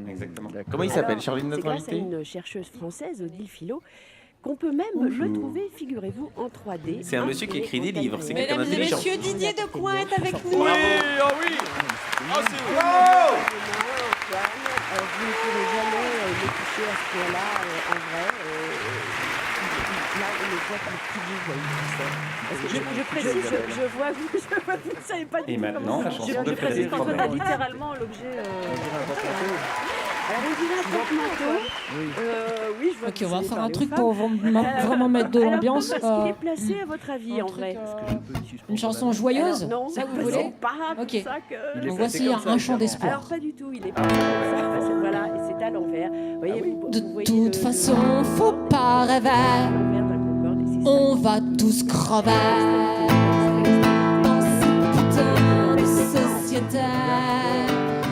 Exactement. Comment il s'appelle, Charline, C'est notre grâce à invité? une chercheuse française, Odile Philo, qu'on peut même le trouver, figurez-vous, en 3D. C'est un monsieur qui écrit des livres, c'est quelqu'un Mesdames et d'intelligent. messieurs, Didier Decoing est avec nous. Oui, oh oui. Oh, c'est Vous ne pourrez jamais les toucher à ce point-là, en vrai. Là, on le voit comme petit bout, parce que je précise, je vois que vous ne savez pas du Et tout maintenant, comment la ça chanson fonctionne. de Frédéric Quand on a Forêt. littéralement l'objet. Alors, on dirait un porte-manteau. Oui, je vois Ok, que on va c'est faire un parlé aux truc femmes. pour vraiment mettre de Alors, l'ambiance. comment est-ce qu'il est placé, à votre avis, en vrai? Une chanson joyeuse, Alors, non, ça vous voulez? c'est pas comme Ok. ça que... Donc voici un chant d'espoir. Alors, pas du tout, il est pas comme ça. Voilà, et c'est à l'envers. Vous voyez, vous De voyez toute façon, faut pas rêver, à l'envers d'un Concorde, et c'est ça. on va tous crever dans cette putain de société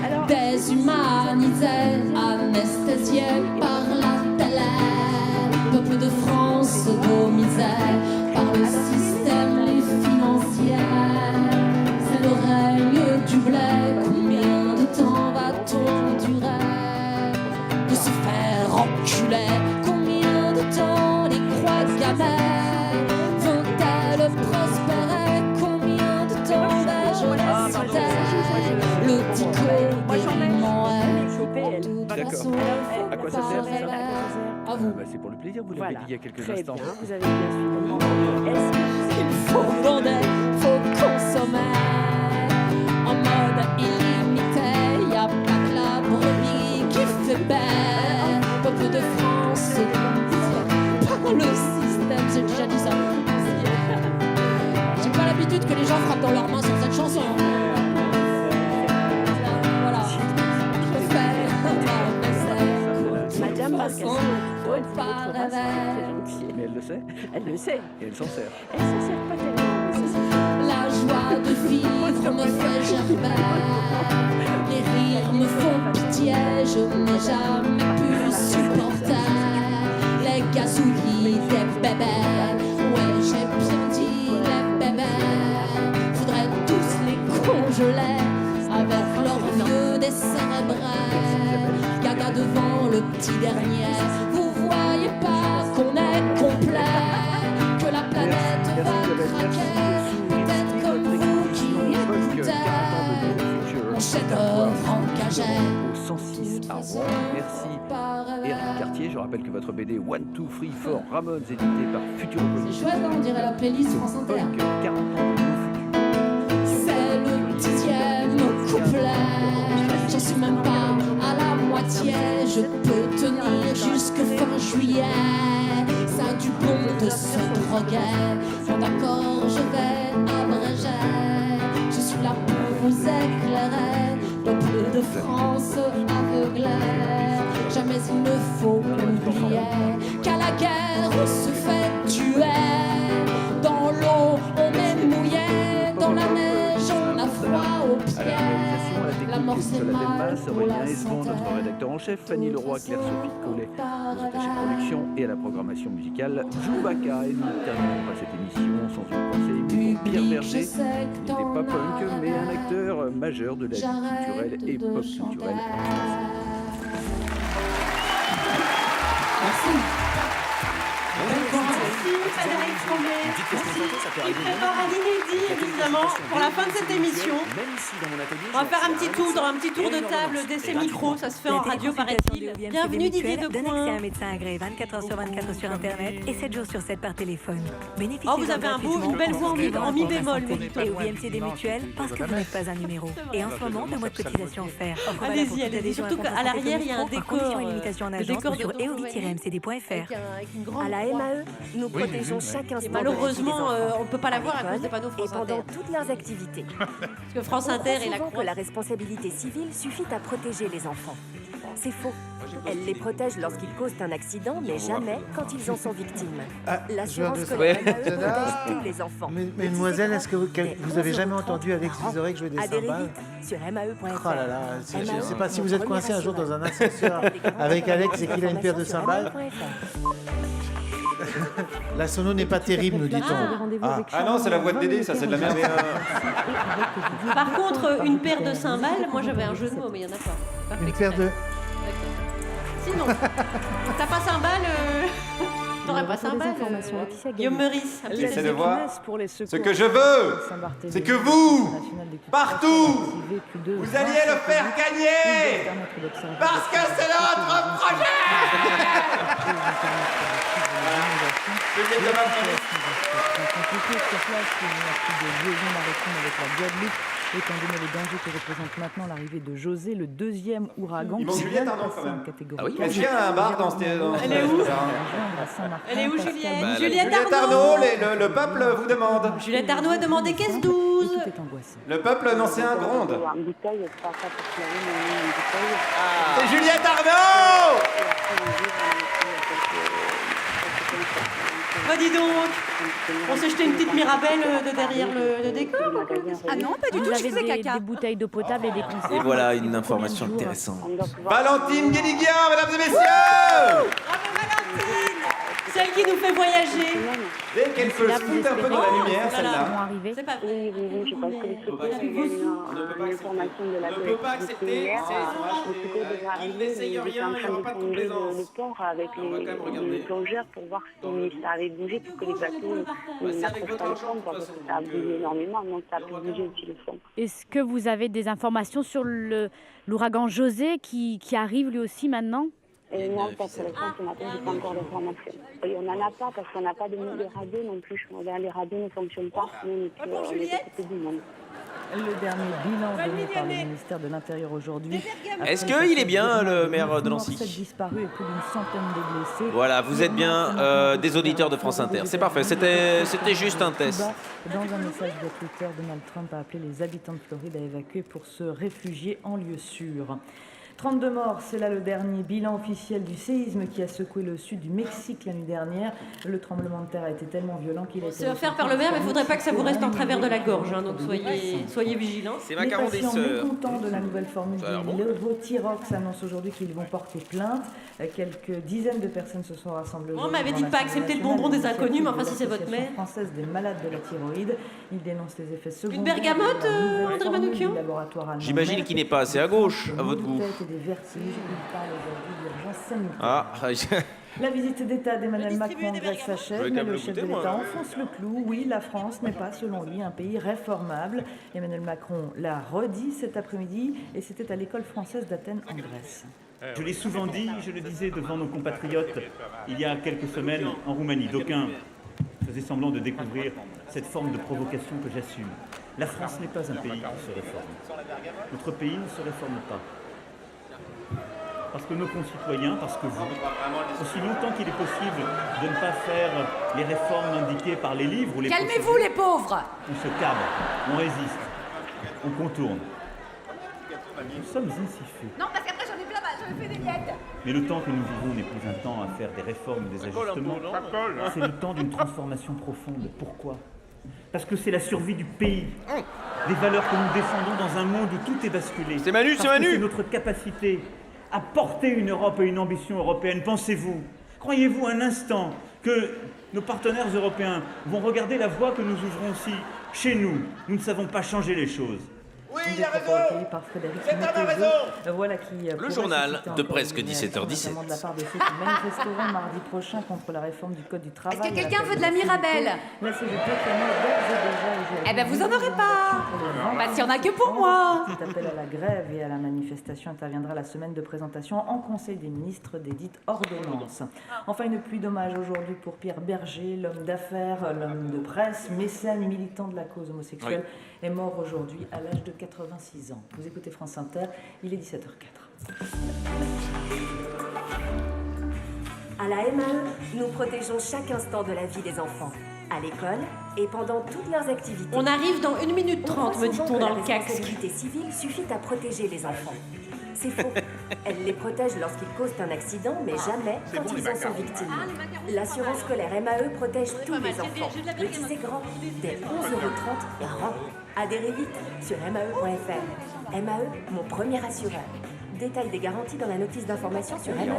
Alors, déshumanisée, anesthésiée par la télé, peuple de France domisé par le système financier, c'est le règne du blé. Combien de temps va-t-on durer de se faire enculer? Combien de temps les croix gammées vont-elles prospérer? Combien de temps vais-je laisser le tico des de toute façon, À quoi ça sert, ça? à vous. C'est pour le plaisir, vous l'avez voilà, dit il y a quelques très instants. bien, vous avez bien suivi. Est-ce que Il faut bander, faut consommer en mode illimité. Y a pas que la brebis qui fait belle. Peuple de France, par le système, j'ai déjà dit ça. J'ai pas l'habitude que les gens frappent dans leurs mains sur cette chanson. Voilà. Je fais Madame Marcassine, faut pas rêver. Mais elle le sait elle le sait. et elle s'en sert. Elle s'en sert pas tellement, mais ça c'est... La joie de vivre me fait gerber. Les rires me font pitié, je n'ai jamais pu supporter les gazouillis des bébés. Ouais, j'ai bien dit les bébés. Faudrait tous les congeler avec leurs vieux décérébrés. Gaga devant le petit dernier. Vous voyez pas qu'on est complet, que la planète va craquer. Peut-être comme vous qui écoutez mon chef-d'œuvre engagé. Au 106 à Rouen. Merci Éric Cartier. Je rappelle que votre BD One, Two, Three, Four Ramones, édité par Futuropolis. C'est chouette, hein, on dirait la playlist France Inter. Punk, 40 ans de nos futurs. C'est le 10e couplet. J'en suis même pas à la moitié. Je peux tenir jusque fin juillet. Ça a du bon de se droguer. Bon d'accord, je vais abréger. Je suis là pour vous éclairer. Peuple de France aveuglé. Jamais il ne faut oublier qu'à la guerre on se fait tuer. Dans l'eau on est mouillé. Dans la neige on a froid aux À pieds. la réalisation, à la La mort technique, c'est Nicolas mal Delmas, pour Aurélien la Esmond, santé. notre rédacteur en chef, Fanny Leroy, Claire-Sophie Collet, aux attachés production et à la programmation musicale, Joubaka. Et nous ne terminons pas cette émission sans une pensée émue pour Pierre Public, je Berger. sais Il que n'était t'en pas punk, as mais un rêvé. acteur majeur de la vie culturelle J'arrête et de pop-culturelle. chanter. Merci. Merci Frédéric Tremblay. Il prépare un inédit, évidemment, pour la fin de cette émission. On va faire un petit tour de table d'essai micro, ça se fait en radio, paraît-il. Bienvenue Didier D'un accès à un Decoing. médecin agréé 24 heures sur 24 sur Internet et 7 jours sur 7 par téléphone. Bénéficiez Oh, vous avez une belle voix en mi bémol, vous dites. et au BMC des mutuelles parce que vous n'êtes pas un numéro. Et en ce moment, 2 mois de cotisation offerts. Offre valable pour Allez-y, toute adhésion surtout à un qu'à contrat l'arrière, il y a un Téléphone, décor. conditions et limitations en Le agence décor de sur René. eoli-mcd.fr. Avec une grande À la croix. MAE, nous protégeons chaque Et instant. malheureusement, on ne peut pas la voir à Avec cause des panneaux et France pendant Inter. toutes leurs activités. Parce que France Inter et la Souvent croix. que la responsabilité civile suffit à protéger les enfants. C'est faux. Elle les protège lorsqu'ils causent un accident, mais jamais quand ils en sont victimes. L'assurance Ouais. scolaire MAE protège tous les enfants. Mais Le mademoiselle, est-ce que vous, Mais vous avez jamais 11,30 entendu Alex par an. Vizorek jouer des Adhérez cymbales? vite sur mae.fr. Oh là là, je MAE, sais pas si vous êtes notre coincé un jour première dans un ascenseur avec Alex et qu'il a une paire de cymbales. assurance. La sono n'est pas terrible, nous dit-on. Ah non, c'est la voix de Dédé, ça c'est de la merde. Par contre, une paire de cymbales, moi j'avais un jeu de mots, mais il n'y en a pas. Une paire de... Sinon, t'as pas cymbales, t'aurais pas cymbales. Guillaume Meurice, un petit J'essaie de essai. voir. Ce que je veux, c'est que vous, partout, vous alliez le faire gagner, parce que c'est notre projet. Étant donné les dangers que représente maintenant l'arrivée de José, le deuxième ouragan. Il manque Juliette Arnaud quand même. Ah oui, Est-ce qu'il y a un bar dans ce Elle est où Elle est où Juliette Juliette Arnaud, Arnaud le peuple vous demande. Juliette Arnaud a demandé caisse 12. Le peuple ancien gronde. C'est Juliette Arnaud. Bah dis donc, on s'est jeté une petite mirabelle de derrière le décor. Ah non, pas du tout, je faisais caca. Des bouteilles d'eau potable et des conserves. Et voilà une information intéressante. Valentine Guédiguian, mesdames et messieurs. Bravo Valentine, celle qui nous fait voyager. Dès qu'elle peut se foutre un peu dans la lumière, celle-là. C'est pas vrai. Oui, je pense que les secours, il y a une information de la collectivité hier. Le secours devrait arriver, mais ils étaient en train de sonder le port avec les plongeurs pour voir si ça avait bougé pour que les bateaux n'approchent pas le fond, parce que ça a bougé énormément, donc ça a pu bouger aussi le fond. Est-ce que vous avez des informations sur l'ouragan José qui arrive lui aussi maintenant? Non, pas pour l'instant, ce matin, je n'ai pas encore d'informations. Et on n'en a pas parce qu'on n'a pas de radio non plus. Les radios ne fonctionnent pas. Nous, on est côté du monde. Le dernier bilan donné par le ministère de l'Intérieur aujourd'hui. Est-ce qu'il est bien, le maire de Nancy? 7 disparus et plus d'une centaine de blessés. Voilà, vous êtes bien des auditeurs de France Inter. C'est parfait, c'était juste un test. Dans un message de Twitter, Donald Trump a appelé les habitants de Floride à évacuer pour se réfugier en lieu sûr. 32 morts, c'est là le dernier bilan officiel du séisme qui a secoué le sud du Mexique la nuit dernière. Le tremblement de terre a été tellement violent qu'il a été... C'est offert par le maire, mais il ne faudrait pas que ça vous reste en travers de la gorge, hein, donc soyez vigilants. C'est macaron des sœurs. Les patients mécontents de la nouvelle formule du Levothyrox annoncent aujourd'hui qu'ils vont porter plainte. Quelques dizaines de personnes se sont rassemblées. On m'avait dit de pas accepter le bonbon des inconnus, mais enfin si c'est votre mère. Française des malades de la thyroïde. Ils dénoncent les effets secondaires. Une bergamote, André Manoukian? J'imagine qu'il n'est pas assez à gauche, à votre goût. Des vertiges, il parle aujourd'hui d'urgence sanitaire. Ah, La visite d'État d'Emmanuel Macron en Grèce s'achève, mais le chef de l'État enfonce le clou. Oui, la France n'est pas, selon lui, un pays réformable. Emmanuel Macron l'a redit cet après-midi, et c'était à l'école française d'Athènes en Grèce. Je l'ai souvent dit, je le disais devant nos compatriotes il y a quelques semaines en Roumanie. D'aucuns faisaient semblant de découvrir cette forme de provocation que j'assume. La France n'est pas un pays qui se réforme. Notre pays ne se réforme pas. Parce que nos concitoyens, parce que vous, aussi longtemps qu'il est possible de ne pas faire les réformes indiquées par les livres ou les... Calmez-vous les pauvres! On se cabre, on résiste, on contourne. Nous sommes ainsi faits. Non, parce qu'après j'en ai fait des miettes! Mais le temps que nous vivons n'est plus un temps à faire des réformes et des ajustements. C'est le temps d'une transformation profonde. Pourquoi? Parce que c'est la survie du pays, des valeurs que nous défendons dans un monde où tout est basculé. C'est Manu, c'est Manu! C'est notre capacité à porter une Europe et une ambition européenne. Pensez-vous, croyez-vous un instant que nos partenaires européens vont regarder la voie que nous ouvrons aussi chez nous? Nous ne savons pas changer les choses. Oui, il a raison. Par Frédéric Cet homme a raison. Voilà qui le journal de presque 17h17. De la part de ceux qui manifesteront mardi prochain contre la réforme du Code du travail. Est-ce que quelqu'un veut de la Mirabelle? La CGT clame d'ores et déjà. Eh ben vous en aurez pas. Bah s'il y en a que pour moi. Cet appel à la grève et à la manifestation interviendra la semaine de présentation en Conseil des ministres des dites ordonnances. Enfin, une pluie d'hommage aujourd'hui pour Pierre Berger, l'homme d'affaires, l'homme de presse, mécène, militant de la cause homosexuelle, est mort aujourd'hui à l'âge de 86 ans. Vous écoutez France Inter, il est 17h04. À la MAE, nous protégeons chaque instant de la vie des enfants. À l'école et pendant toutes leurs activités. On arrive dans 1 minute 30, me dit-on dans le casque. La responsabilité civile suffit à protéger les enfants. C'est faux. Elle les protège lorsqu'ils causent un accident, mais jamais quand ils en sont victimes. L'assurance scolaire MAE protège tous les enfants, petits et grands, dès 11,30 € par an. Adhérez vite sur mae.fr. MAE, mon premier assureur. Détail des garanties dans la notice d'information sur MAE.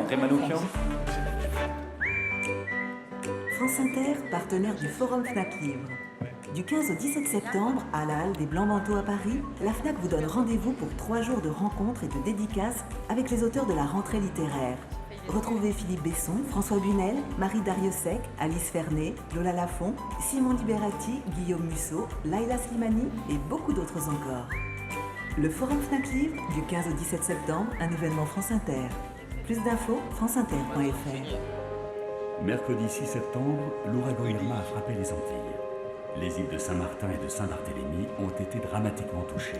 France Inter, partenaire du Forum Fnac Livre. Du 15 au 17 septembre, à la Halle des Blancs-Manteaux à Paris, la Fnac vous donne rendez-vous pour 3 jours de rencontres et de dédicaces avec les auteurs de la rentrée littéraire. Retrouvez Philippe Besson, François Bunel, Marie Dariussec, Alice Fernet, Lola Lafont, Simon Liberati, Guillaume Musso, Laïla Slimani et beaucoup d'autres encore. Le Forum Fnac Livre, du 15 au 17 septembre, un événement France Inter. Plus d'infos, franceinter.fr. Mercredi 6 septembre, l'ouragan Irma a frappé les Antilles. Les îles de Saint-Martin et de Saint-Barthélemy ont été dramatiquement touchées.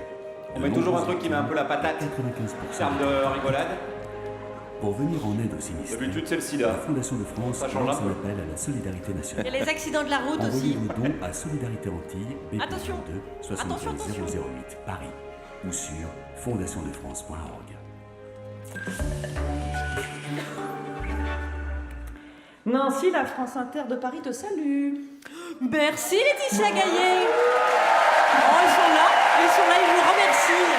On met toujours un truc qui met un peu la patate. 95% En termes de rigolade. Pour venir en aide aux sinistrés, D'habitude, c'est le sida. la Fondation de France Ça change lance un un peu. appel à la solidarité nationale. Et les accidents de la route aussi. Envoyez vos dons à Solidarité Antilles, BP Attention. 2 Attention, 72 008 Paris ou sur fondationdefrance.org. Nancy, la France Inter de Paris te salue. Merci Laetitia Gaillet. Oh, ils sont là, ils vous remercient.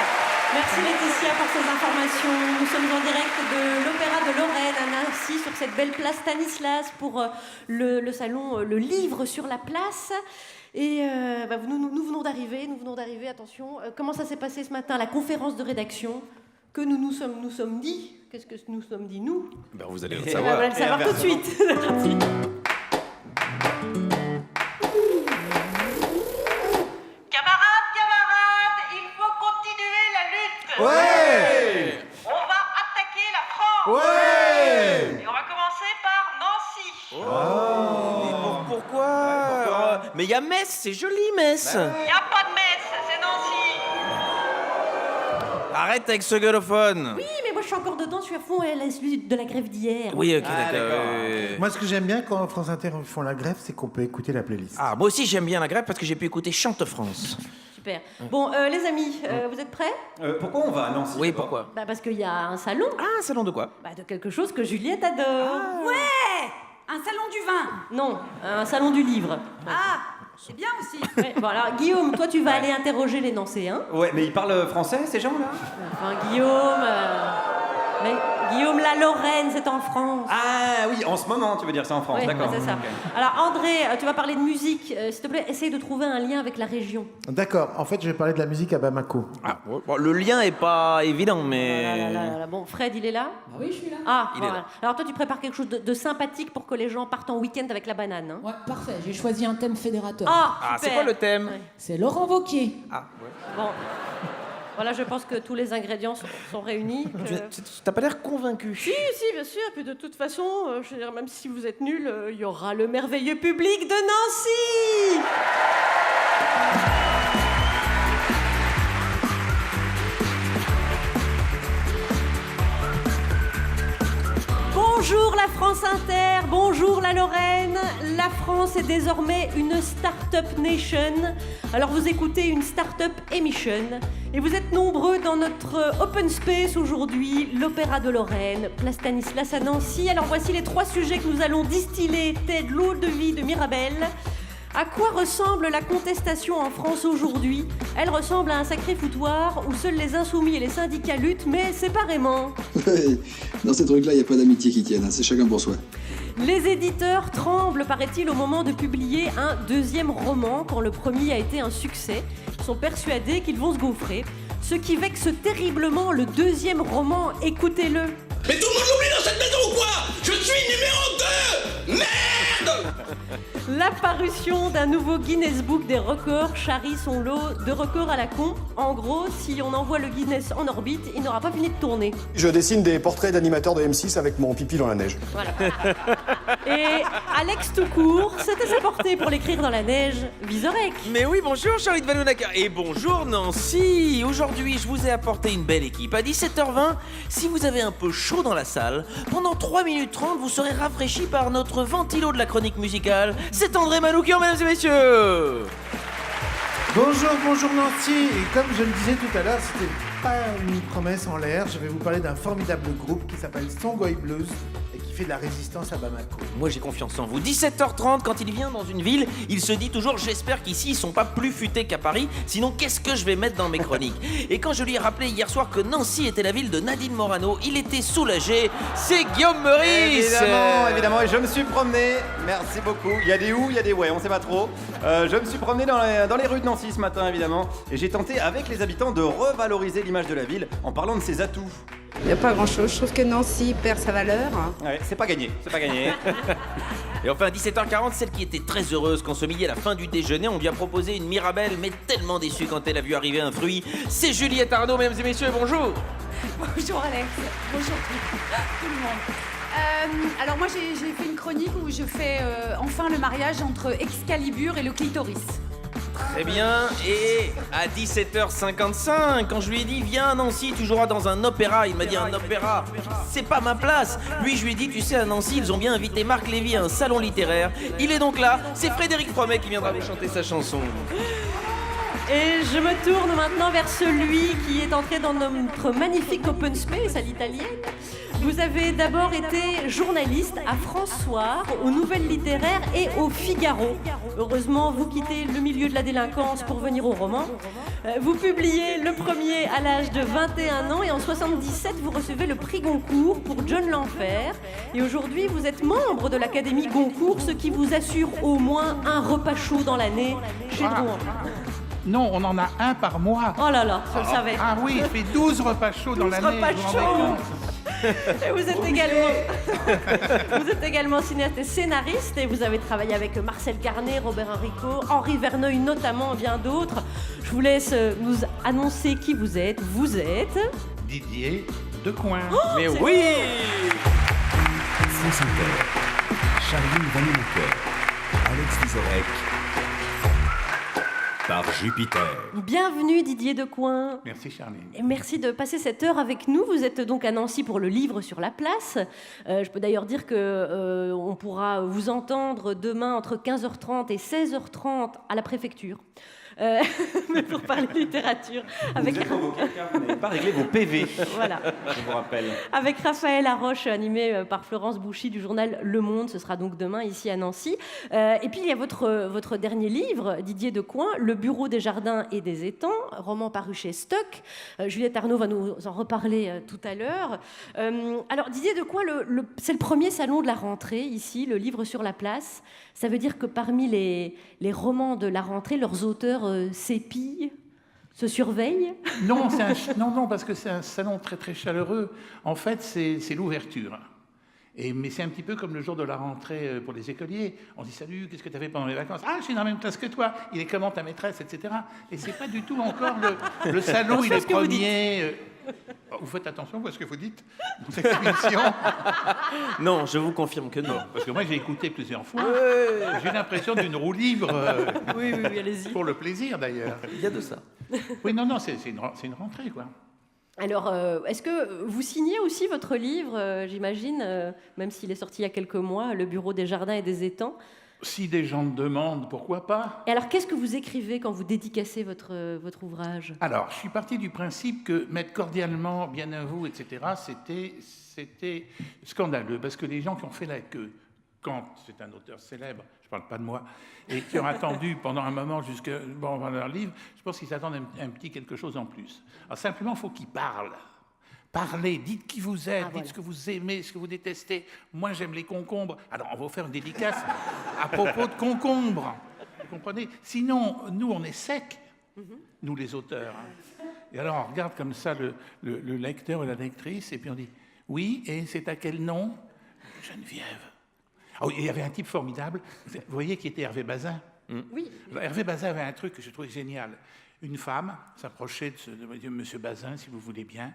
Merci Laetitia pour ces informations. Nous sommes en direct de l'Opéra de Lorraine à Nancy, sur cette belle place Stanislas pour le salon Le Livre sur la place. Et nous venons d'arriver, attention. Comment ça s'est passé ce matin, la conférence de rédaction que nous sommes dit. Qu'est-ce que nous sommes dit, nous? Ben, vous allez le On savoir. va le savoir tout de suite. C'est parti. Camarades, il faut continuer la lutte. Ouais. On va attaquer la France. Ouais. Et on va commencer par Nancy. Oh. Pourquoi Mais il y a Metz, c'est joli Metz. Il n'y a pas de Metz, c'est Nancy. Arrête avec ce gueulophone. Oui, mais moi je suis encore dedans, je suis à fond à la suite de la grève d'hier. Oui, ok, Ah, d'accord. d'accord. Moi, ce que j'aime bien quand France Inter font la grève, c'est qu'on peut écouter la playlist. Ah, moi aussi j'aime bien la grève parce que j'ai pu écouter Chante France. Super. Bon, les amis, vous êtes prêts? Pourquoi on va à Nancy? Oui, d'abord pourquoi? Bah parce qu'il y a un salon. Ah, un salon de quoi? Bah de quelque chose que Juliette adore. Ouais, un salon du vin. Non, un salon du livre. Ah, c'est bien aussi. Ouais, bon alors Guillaume, toi tu vas aller interroger les Nancéens. Ouais, mais ils parlent français, ces gens-là? Enfin Guillaume... Mais Guillaume, la Lorraine, c'est en France. Ah oui, en ce moment, tu veux dire, c'est en France, Ouais, d'accord. c'est ça. Ok. Alors André, tu vas parler de musique. S'il te plaît, essaye de trouver un lien avec la région. D'accord. En fait, je vais parler de la musique à Bamako. Ah, bon, le lien est pas évident, Ah là mais... là là là. Bon, Fred, il est là? Ah oui, je suis là. Ah, Il est voilà. là. Alors toi, tu prépares quelque chose de sympathique pour que les gens partent en week-end avec la banane. Hein. Ouais, parfait. J'ai choisi un thème fédérateur. Ah, Ah, c'est super. quoi le thème? Ouais. C'est Laurent Wauquiez. Ah, ouais. Bon. Voilà, je pense que tous les ingrédients sont réunis. T'as pas l'air convaincu. Si, bien sûr. Puis de toute façon, je veux dire, même si vous êtes nuls, il y aura le merveilleux public de Nancy. Bonjour la France Inter, bonjour la Lorraine. La France est désormais une Startup Nation. Alors vous écoutez une Startup Emission et vous êtes nombreux dans notre Open Space aujourd'hui, l'Opéra de Lorraine, place Stanislas à Nancy. Alors voici les 3 sujets que nous allons distiller, tels l'eau de vie de Mirabel. À quoi ressemble la contestation en France aujourd'hui? Elle ressemble à un sacré foutoir où seuls les insoumis et les syndicats luttent, mais séparément. Dans ces trucs-là, il n'y a pas d'amitié qui tienne, hein. C'est chacun pour soi. Les éditeurs tremblent, paraît-il, au moment de publier un 2e roman, quand le premier a été un succès. Ils sont persuadés qu'ils vont se gaufrer. Ce qui vexe terriblement le 2e roman, écoutez-le. Mais tout le monde l'oublie dans cette maison ou quoi? Je suis numéro 2! Merde! La parution d'un nouveau Guinness Book des records charrie son lot de records à la con. En gros, si on envoie le Guinness en orbite, il n'aura pas fini de tourner. Je dessine des portraits d'animateurs de M6 avec mon pipi dans la neige. Voilà. Et Alex Toucourt, c'était sa portée pour l'écrire dans la neige, Vizorek. Mais oui, bonjour Charlie de Valonaca et bonjour Nancy. Aujourd'hui, je vous ai apporté une belle équipe. À 17h20, si vous avez un peu chaud dans la salle, pendant 3 minutes 30, vous serez rafraîchi par notre ventilo de la chronique musicale. C'est André Manoukian, mesdames et messieurs. Bonjour Nancy. Et comme je le disais tout à l'heure, c'était pas une promesse en l'air. Je vais vous parler d'un formidable groupe qui s'appelle Songoy Blues et qui fait de la résistance à Bamako. Moi j'ai confiance en vous. 17h30, quand il vient dans une ville, il se dit toujours j'espère qu'ici ils sont pas plus futés qu'à Paris, sinon qu'est-ce que je vais mettre dans mes chroniques. Et quand je lui ai rappelé hier soir que Nancy était la ville de Nadine Morano, il était soulagé. C'est Guillaume Meurice. Évidemment, et je me suis promené, merci beaucoup. Il y a des où, il y a des ouais, on sait pas trop. Je me suis promené dans les rues de Nancy ce matin, évidemment, et j'ai tenté avec les habitants de revaloriser l'image de la ville en parlant de ses atouts. Il n'y a pas grand-chose. Je trouve que Nancy perd sa valeur. Ouais, c'est pas gagné, c'est pas gagné. Et enfin, à 17h40, celle qui était très heureuse quand ce midi, à la fin du déjeuner, on lui a proposé une Mirabelle, mais tellement déçue quand elle a vu arriver un fruit. C'est Juliette Arnaud, mesdames et messieurs, bonjour. Bonjour Alex, bonjour tout le monde. Alors moi j'ai fait une chronique où je fais enfin le mariage entre Excalibur et le clitoris. Très bien, et à 17h55, quand je lui ai dit viens à Nancy, tu joueras dans un opéra, il m'a dit un opéra, c'est pas ma place. Lui je lui ai dit tu sais à Nancy ils ont bien invité Marc Lévy à un salon littéraire. Il est donc là, c'est Frédéric Fromet qui viendra vous chanter sa chanson. Et je me tourne maintenant vers celui qui est entré dans notre magnifique open space à l'italienne. Vous avez d'abord été journaliste à France Soir, aux Nouvelles Littéraires et au Figaro. Heureusement, vous quittez le milieu de la délinquance pour venir au roman. Vous publiez le premier à l'âge de 21 ans et en 77, vous recevez le prix Goncourt pour John l'Enfer. Et aujourd'hui, vous êtes membre de l'Académie Goncourt, ce qui vous assure au moins un repas chaud dans l'année chez Drouin. Non, on en a un par mois. Oh là là, je le savais. Ah oui, il fait 12 repas chauds dans l'année. 12 repas chauds. Et vous êtes également cinéaste et scénariste et vous avez travaillé avec Marcel Carnet, Robert Enrico, Henri Verneuil notamment, bien d'autres. Je vous laisse nous annoncer qui vous êtes. Vous êtes... Didier Decoing. Oh, mais oui. France Inter, Charline Vanhoenacker, Alex Vizorek, par Jupiter. Bienvenue Didier Decoing. Merci Charline. Et merci de passer cette heure avec nous. Vous êtes donc à Nancy pour le livre sur la place. Je peux d'ailleurs dire que on pourra vous entendre demain entre 15h30 et 16h30 à la préfecture. Mais pour parler littérature. Avec... Vous êtes convoqué car vous n'avez pas réglé vos PV. Voilà. Je vous rappelle. Avec Raphaël Laroche, animé par Florence Bouchy du journal Le Monde. Ce sera donc demain ici à Nancy. Et puis il y a votre dernier livre, Didier Decoing, Le bureau des jardins et des étangs, roman paru chez Stock. Juliette Arnaud va nous en reparler tout à l'heure. Alors Didier Decoing, c'est le premier salon de la rentrée ici, le livre sur la place. Ça veut dire que parmi les romans de la rentrée, leurs auteurs s'épillent, se surveillent? Non, non, parce que c'est un salon très très chaleureux. En fait, c'est l'ouverture. Mais c'est un petit peu comme le jour de la rentrée pour les écoliers. On dit salut, qu'est-ce que tu as fait pendant les vacances? Ah, je suis dans la même classe que toi. Il est comment ta maîtresse, etc. Et c'est pas du tout encore le salon. Il est premier. Vous faites attention à ce que vous dites dans cette émission. Non, je vous confirme que non. Parce que moi, j'ai écouté plusieurs fois. J'ai l'impression d'une roue libre. Oui, allez-y. Pour le plaisir, d'ailleurs. Il y a de ça. Oui, non, c'est une rentrée, quoi. Alors, est-ce que vous signez aussi votre livre, j'imagine, même s'il est sorti il y a quelques mois, Le bureau des jardins et des étangs? Si des gens me demandent, pourquoi pas? Et alors, qu'est-ce que vous écrivez quand vous dédicacez votre ouvrage? Alors, je suis parti du principe que mettre cordialement, bien à vous, etc., c'était scandaleux, parce que les gens qui ont fait la queue, quand c'est un auteur célèbre, je ne parle pas de moi, et qui ont attendu pendant un moment jusqu'à leur livre, je pense qu'ils s'attendent un petit quelque chose en plus. Alors, simplement, il faut qu'ils parlent. Parlez, dites qui vous êtes, dites ce que vous aimez, ce que vous détestez. Moi, j'aime les concombres. Alors, on va vous faire une dédicace à propos de concombres. Vous comprenez? Sinon, nous, on est secs, nous, les auteurs. Et alors, on regarde comme ça le lecteur ou la lectrice, et puis on dit « Oui, et c'est à quel nom ?»« Geneviève. » Oh, il y avait un type formidable, vous voyez, qui était Hervé Bazin. Oui. Alors, Hervé Bazin avait un truc que je trouvais génial. Une femme s'approchait de Monsieur Bazin, si vous voulez bien.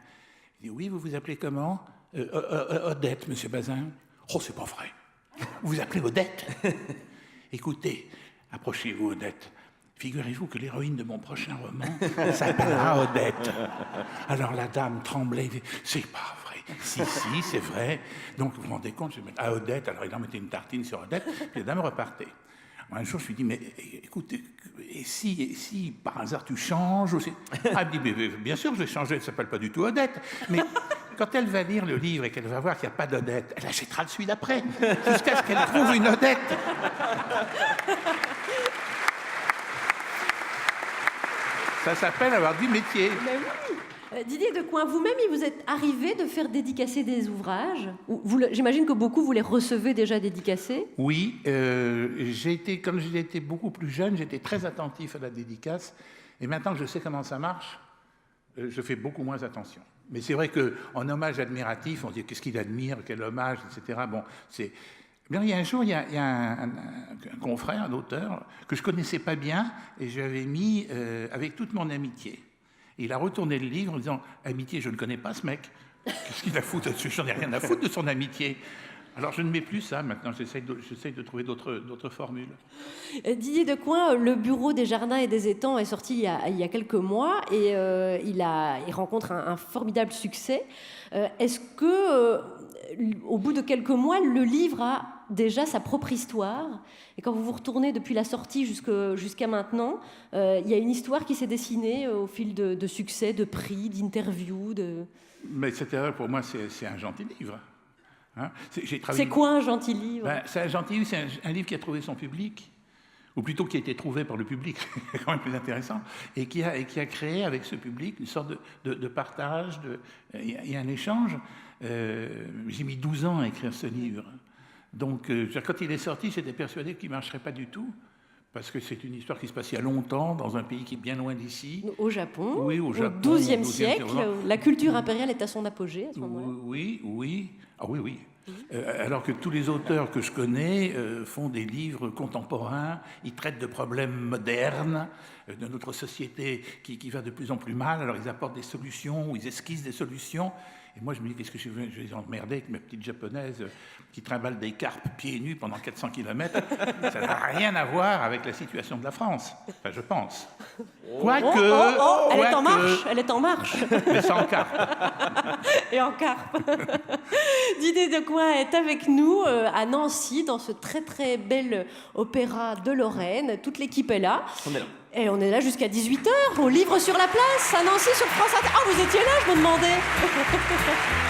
Il dit, oui, vous vous appelez comment? Odette, Monsieur Bazin. Oh, c'est pas vrai. Vous vous appelez Odette? Écoutez, approchez-vous, Odette. Figurez-vous que l'héroïne de mon prochain roman s'appellera Odette. Alors la dame tremblait. C'est pas vrai. Si, c'est vrai. Donc vous vous rendez compte, je vais mettre à Odette. Alors il en mettait une tartine sur Odette. Puis la dame repartait. Un jour, je lui dis, mais écoute, et si par hasard tu changes aussi? Ah, elle me dit, mais bien sûr, je vais changer, elle ne s'appelle pas du tout Odette. Mais quand elle va lire le livre et qu'elle va voir qu'il n'y a pas d'Odette, elle achètera le celui d'après, jusqu'à ce qu'elle trouve une Odette. Ça s'appelle avoir du métier. Mais oui. Didier Decoing, vous-même, il vous est arrivé de faire dédicacer des ouvrages? J'imagine que beaucoup vous les recevez déjà dédicacés. Oui, comme j'ai été beaucoup plus jeune, j'étais très attentif à la dédicace. Et maintenant que je sais comment ça marche, je fais beaucoup moins attention. Mais c'est vrai qu'en hommage admiratif, on dit qu'est-ce qu'il admire, quel hommage, etc. Bon, c'est... Bien, il y a un jour, il y a un confrère, un auteur, que je ne connaissais pas bien, et je lui avais mis avec toute mon amitié. Et il a retourné le livre en disant « Amitié, je ne connais pas ce mec. Qu'est-ce qu'il a foutu? J'en ai rien à foutre de son amitié. » Alors, je ne mets plus ça. Maintenant, j'essaie de trouver d'autres formules. Didier Decoing, le bureau des jardins et des étangs est sorti il y a quelques mois et il rencontre un formidable succès. Est-ce que, au bout de quelques mois, le livre a déjà sa propre histoire? Et quand vous vous retournez depuis la sortie jusqu'à maintenant, il y a une histoire qui s'est dessinée au fil de succès, de prix, d'interviews. Mais pour moi, c'est un gentil livre. Hein, c'est quoi un gentil livre? C'est un gentil livre, c'est un livre qui a trouvé son public, ou plutôt qui a été trouvé par le public, c'est quand même plus intéressant, et qui a créé avec ce public une sorte de partage, il y a un échange. J'ai mis 12 ans à écrire ce livre. Donc, quand il est sorti, j'étais persuadé qu'il ne marcherait pas du tout, parce que c'est une histoire qui se passe il y a longtemps, dans un pays qui est bien loin d'ici. Au Japon, oui, au Japon, au XIIe siècle, la culture impériale est à son apogée à ce moment-là. Oui. Ah oui. Alors que tous les auteurs que je connais font des livres contemporains, ils traitent de problèmes modernes de notre société qui va de plus en plus mal, alors ils apportent des solutions, ou ils esquissent des solutions. Et moi, je me dis, qu'est-ce que je vais les emmerder avec ma petite japonaise qui trimballe des carpes pieds nus pendant 400 km. Ça n'a rien à voir avec la situation de la France, enfin, je pense. Quoique... Elle est en marche. Mais sans carpe. Et en carpe. Didier Decoing est avec nous à Nancy, dans ce très très bel opéra de Lorraine. Toute l'équipe est là. On est là. Et on est là jusqu'à 18h, au Livre sur la place, à Nancy, sur France Inter. Ah, vous étiez là, je me demandais.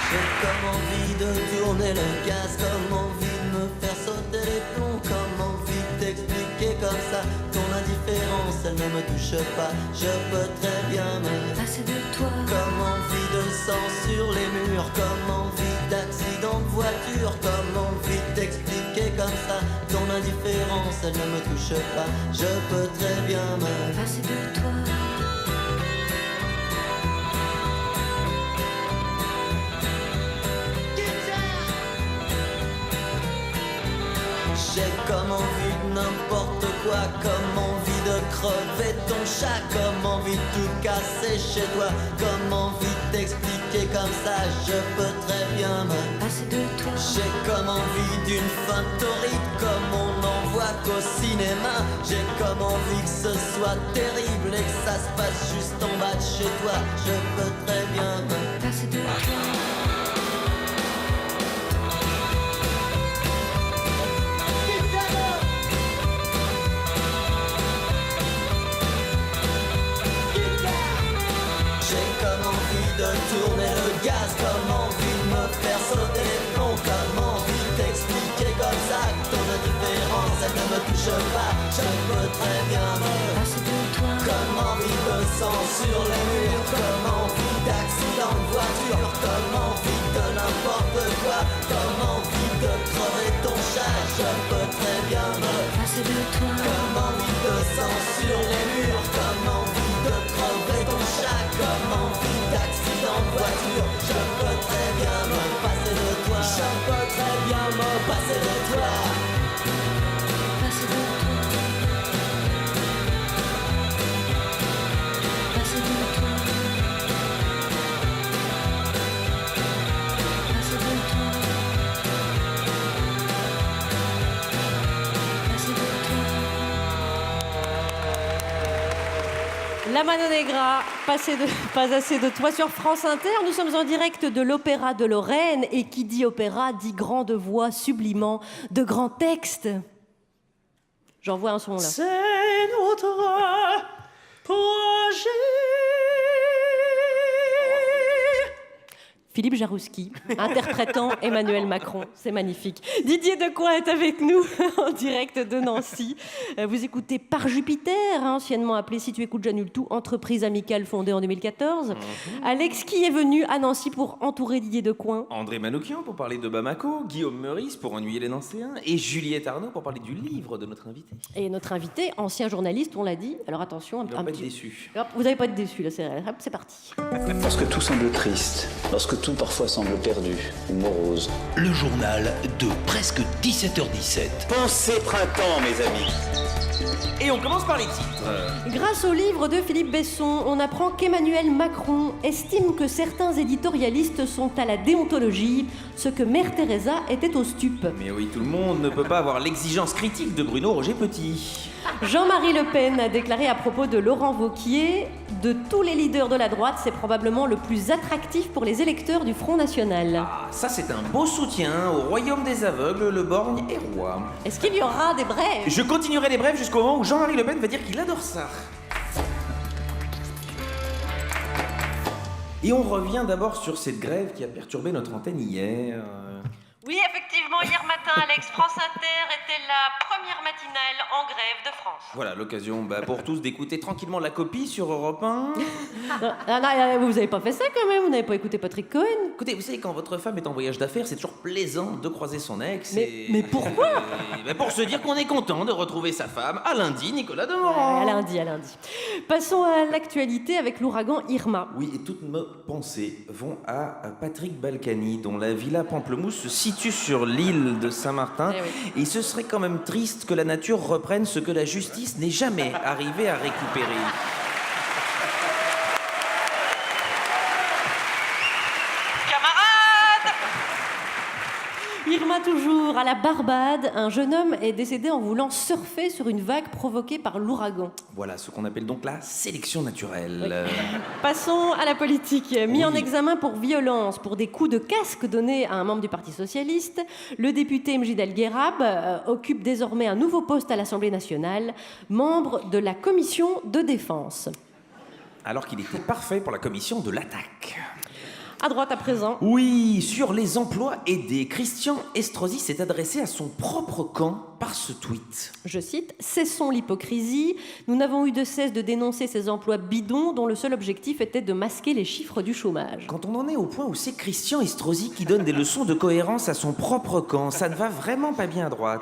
J'ai comme envie de tourner le gaz, comme envie de me faire sauter les plombs, comme envie de t'expliquer comme ça. Ton indifférence, elle ne me touche pas. Je peux très bien me passer de toi. Comme envie de sang sur les murs, comme envie d'accident de voiture, comme envie de t'expliquer comme ça. Ton indifférence, elle ne me touche pas. Je peux très bien me passer de toi. J'ai comme envie de n'importe quoi, comme envie de crever ton chat, comme envie de tout casser chez toi, comme envie de t'expliquer comme ça. Je peux très bien me passer de toi. J'ai comme envie d'une fin torride, comme on n'en voit qu'au cinéma. J'ai comme envie que ce soit terrible et que ça se passe juste en bas de chez toi. Je peux très bien me passer de toi. De tourner le gaz, comme envie de me faire sauter les plombs, comme envie de t'expliquer comme ça que ton indifférence, elle ne me touche pas. Je peux très bien me passer de toi. Comme envie de sang sur les murs, comme envie d'accident de voiture, comme envie de n'importe quoi, comme envie de crever ton chat. Je peux très bien me passer de toi. Comme envie de sang sur les murs, comme envie de crever ton chat, comme envie d'accident de voiture. Je peux très bien me passer de toi. Je peux très bien me passer de toi. Passer de toi. Passer de toi. Passer de toi. Passer de toi. La Mano Negra, pas assez de toi sur France Inter. Nous sommes en direct de l'Opéra de Lorraine. Et qui dit opéra dit grande voix, sublimant, de grands textes. J'envoie un son là. C'est notre projet. Philippe Jarouski, interprétant Emmanuel Macron. C'est magnifique. Didier Decoing est avec nous en direct de Nancy. Vous écoutez Par Jupiter, anciennement appelé Si tu écoutes j'annule tout, entreprise amicale fondée en 2014. Alex, qui est venu à Nancy pour entourer Didier Decoing? André Manoukian pour parler de Bamako, Guillaume Meurice pour ennuyer les Nancéens et Juliette Arnaud pour parler du livre de notre invité. Et notre invité, ancien journaliste, on l'a dit. Alors attention, un petit... déçu. Vous n'allez pas être déçu, là, c'est parti. Lorsque tout semble triste, lorsque tout parfois semble perdu ou morose. Le journal de presque 17h17. Pensez printemps, mes amis. Et on commence par les titres. Grâce au livre de Philippe Besson, on apprend qu'Emmanuel Macron estime que certains éditorialistes sont à la déontologie, ce que Mère Teresa était au stup. Mais oui, tout le monde ne peut pas avoir l'exigence critique de Bruno Roger Petit. Jean-Marie Le Pen a déclaré à propos de Laurent Wauquiez: de tous les leaders de la droite, c'est probablement le plus attractif pour les électeurs du Front National. Ah, ça c'est un beau soutien au royaume des aveugles, le borgne est roi. Est-ce qu'il y aura des brèves? Je continuerai les brèves jusqu'au moment où Jean-Marie Le Pen va dire qu'il adore ça. Et on revient d'abord sur cette grève qui a perturbé notre antenne hier. Oui, effectivement, hier matin, Alex, France Inter était la première matinale en grève de France. Voilà, l'occasion pour tous d'écouter tranquillement la copie sur Europe 1. Non, vous avez pas fait ça quand même, vous n'avez pas écouté Patrick Cohen. Écoutez, vous savez, quand votre femme est en voyage d'affaires, c'est toujours plaisant de croiser son ex. Mais pourquoi? Pour se dire qu'on est content de retrouver sa femme. À lundi, Nicolas Demorand. À lundi. Passons à l'actualité avec l'ouragan Irma. Oui, et toutes nos pensées vont à Patrick Balkany, dont la villa Pamplemousse se situe sur l'île de Saint-Martin. Oui. Et ce serait quand même triste que la nature reprenne ce que la justice n'est jamais arrivée à récupérer. Irma toujours, à la Barbade, un jeune homme est décédé en voulant surfer sur une vague provoquée par l'ouragan. Voilà ce qu'on appelle donc la sélection naturelle. Oui. Passons à la politique. Mis en examen pour violence, pour des coups de casque donnés à un membre du Parti Socialiste, le député Mjid El-Guerrab occupe désormais un nouveau poste à l'Assemblée nationale, membre de la commission de défense. Alors qu'il était parfait pour la commission de l'attaque. À droite à présent. Oui, sur les emplois aidés, Christian Estrosi s'est adressé à son propre camp par ce tweet. Je cite: « Cessons l'hypocrisie. Nous n'avons eu de cesse de dénoncer ces emplois bidons dont le seul objectif était de masquer les chiffres du chômage. » Quand on en est au point où c'est Christian Estrosi qui donne des leçons de cohérence à son propre camp, ça ne va vraiment pas bien à droite.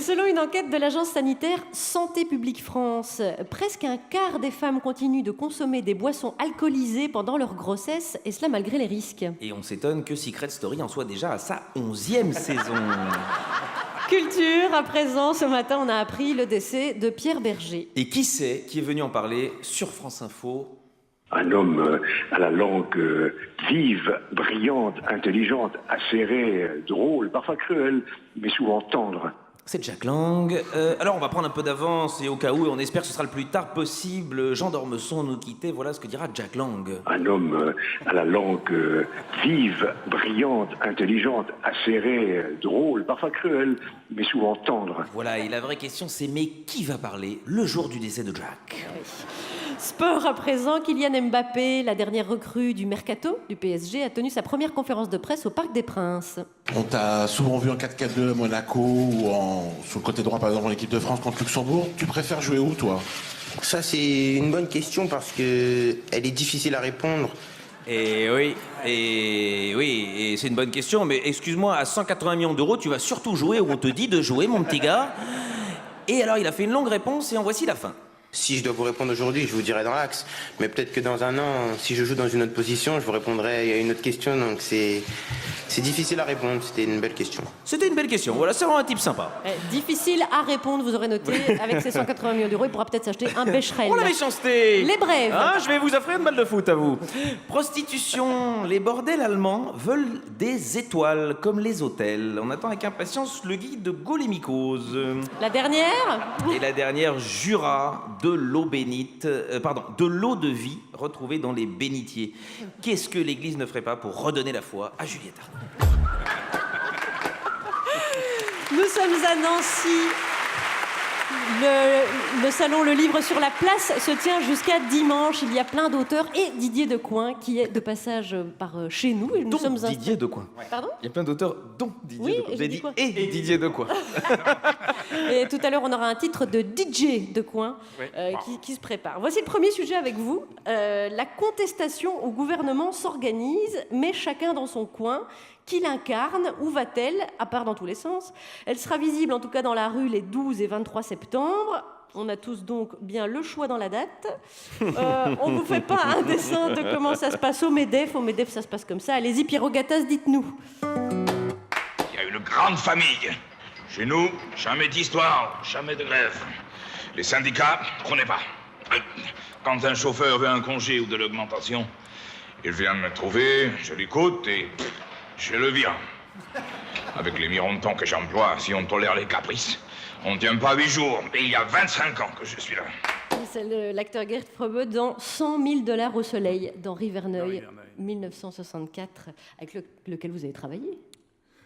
Selon une enquête de l'agence sanitaire Santé publique France, presque un quart des femmes continuent de consommer des boissons alcoolisées pendant leur grossesse, et cela malgré les risques. Et on s'étonne que Secret Story en soit déjà à sa 11e saison. Culture, à présent, ce matin, on a appris le décès de Pierre Berger. Et qui c'est qui est venu en parler sur France Info? Un homme à la langue vive, brillante, intelligente, acérée, drôle, parfois cruelle, mais souvent tendre. C'est Jack Lang. Alors on va prendre un peu d'avance et au cas où, on espère que ce sera le plus tard possible, Jean d'Ormesson nous quitter, voilà ce que dira Jack Lang. Un homme à la langue vive, brillante, intelligente, acérée, drôle, parfois cruelle, mais souvent tendre. Voilà, et la vraie question c'est mais qui va parler le jour du décès de Jack? Oui. Sport à présent, Kylian Mbappé, la dernière recrue du Mercato du PSG, a tenu sa première conférence de presse au Parc des Princes. On t'a souvent vu en 4-4-2 à Monaco ou sur le côté droit par exemple en équipe de France contre Luxembourg. Tu préfères jouer où toi? Ça c'est une bonne question parce que elle est difficile à répondre. Et oui, et c'est une bonne question, mais excuse-moi, à 180 millions d'euros, tu vas surtout jouer où on te dit de jouer, mon petit gars. Et alors, il a fait une longue réponse et en voici la fin. Si je dois vous répondre aujourd'hui, je vous dirai dans l'axe. Mais peut-être que dans un an, si je joue dans une autre position, je vous répondrai à une autre question. Donc c'est difficile à répondre. C'était une belle question. C'était une belle question. Voilà, c'est vraiment un type sympa. Difficile à répondre, vous aurez noté. Avec ses 180 millions d'euros, il pourra peut-être s'acheter un Becherel. Oh la méchanceté! Les brèves. Ah, je vais vous offrir une balle de foot à vous. Prostitution. Les bordels allemands veulent des étoiles comme les hôtels. On attend avec impatience le guide de Golémicose. La dernière? Et la dernière, Jura. De l'eau bénite, de l'eau de vie retrouvée dans les bénitiers. Qu'est-ce que l'Église ne ferait pas pour redonner la foi à Juliette Arnaud? Nous sommes à Nancy. Le salon Le Livre sur la Place se tient jusqu'à dimanche. Il y a plein d'auteurs et Didier Decoing qui est de passage par chez nous. Et nous sommes Didier Decoing. Pardon ? Il y a plein d'auteurs, dont Didier Oui, Decoing. et J'ai dit et Didier Decoing. Et tout à l'heure, on aura un titre de DJ Decoing qui se prépare. Voici le premier sujet avec vous. La contestation au gouvernement s'organise, mais chacun dans son coin. Qui l'incarne? Où va-t-elle? À part dans tous les sens. Elle sera visible en tout cas dans la rue les 12 et 23 septembre. On a tous donc bien le choix dans la date. On ne vous fait pas un dessin de comment ça se passe au MEDEF. Au MEDEF, ça se passe comme ça. Allez-y, Pierrot Gattaz, dites-nous. Il y a une grande famille. Chez nous, jamais d'histoire, jamais de grève. Les syndicats, prenez pas. Quand un chauffeur veut un congé ou de l'augmentation, il vient me trouver, je l'écoute et je le vire. Avec les mirontons que j'emploie, si on tolère les caprices, on ne tient pas 8 jours. Mais il y a 25 ans que je suis là. C'est l'acteur Gert Fröbe dans 100 000 $ au soleil dans Verneuil, 1964, avec lequel vous avez travaillé.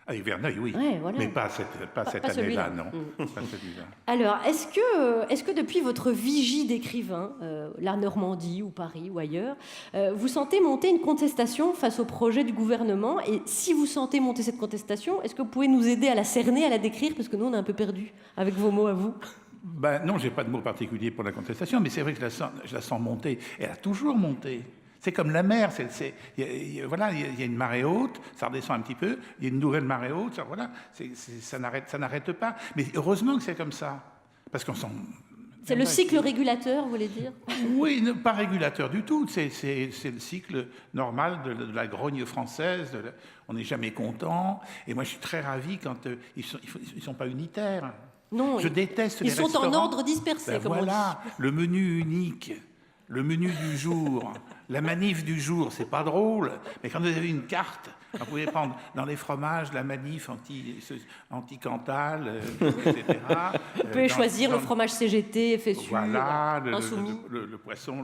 Avec Verneuil, oui. Ouais, voilà. Mais pas cette année-là, non. Pas celui-là. Alors, est-ce que depuis votre vigie d'écrivain, la Normandie ou Paris ou ailleurs, vous sentez monter une contestation face au projet du gouvernement? Et si vous sentez monter cette contestation, est-ce que vous pouvez nous aider à la cerner, à la décrire? Parce que nous, on est un peu perdus avec vos mots à vous. Non, j'ai pas de mot particulier pour la contestation, mais c'est vrai que je la sens monter. Elle a toujours monté. C'est comme la mer, il y a une marée haute, ça redescend un petit peu, il y a une nouvelle marée haute, ça n'arrête pas. Mais heureusement que c'est comme ça, parce qu'on s'en... C'est le cycle régulateur, vous voulez dire? Oui, pas régulateur du tout, c'est le cycle normal de la grogne française, on n'est jamais content, et moi je suis très ravi quand ils sont pas unitaires. Non, je déteste les restaurants. Ils sont en ordre dispersé, comme on dit. Le menu unique. Le menu du jour, la manif du jour, c'est pas drôle, mais quand vous avez une carte, vous pouvez prendre dans les fromages la manif anti-Cantal, etc. Vous pouvez choisir le fromage CGT, FSU, voilà, insoumis. Le poisson,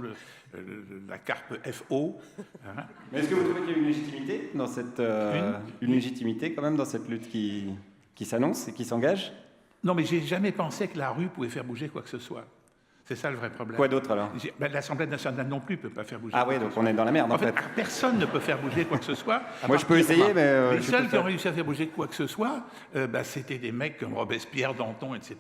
la carpe FO. Hein. Mais est-ce que vous trouvez qu'il y a une légitimité dans cette une légitimité quand même dans cette lutte qui s'annonce et qui s'engage? Non, mais j'ai jamais pensé que la rue pouvait faire bouger quoi que ce soit. C'est ça le vrai problème. Quoi d'autre alors? L'Assemblée nationale non plus ne peut pas faire bouger. Ah oui, donc on est dans la merde en fait. Personne ne peut faire bouger quoi que ce soit. Moi je peux essayer, mais... Les seuls qui ont réussi à faire bouger quoi que ce soit, c'était des mecs comme Robespierre, Danton, etc.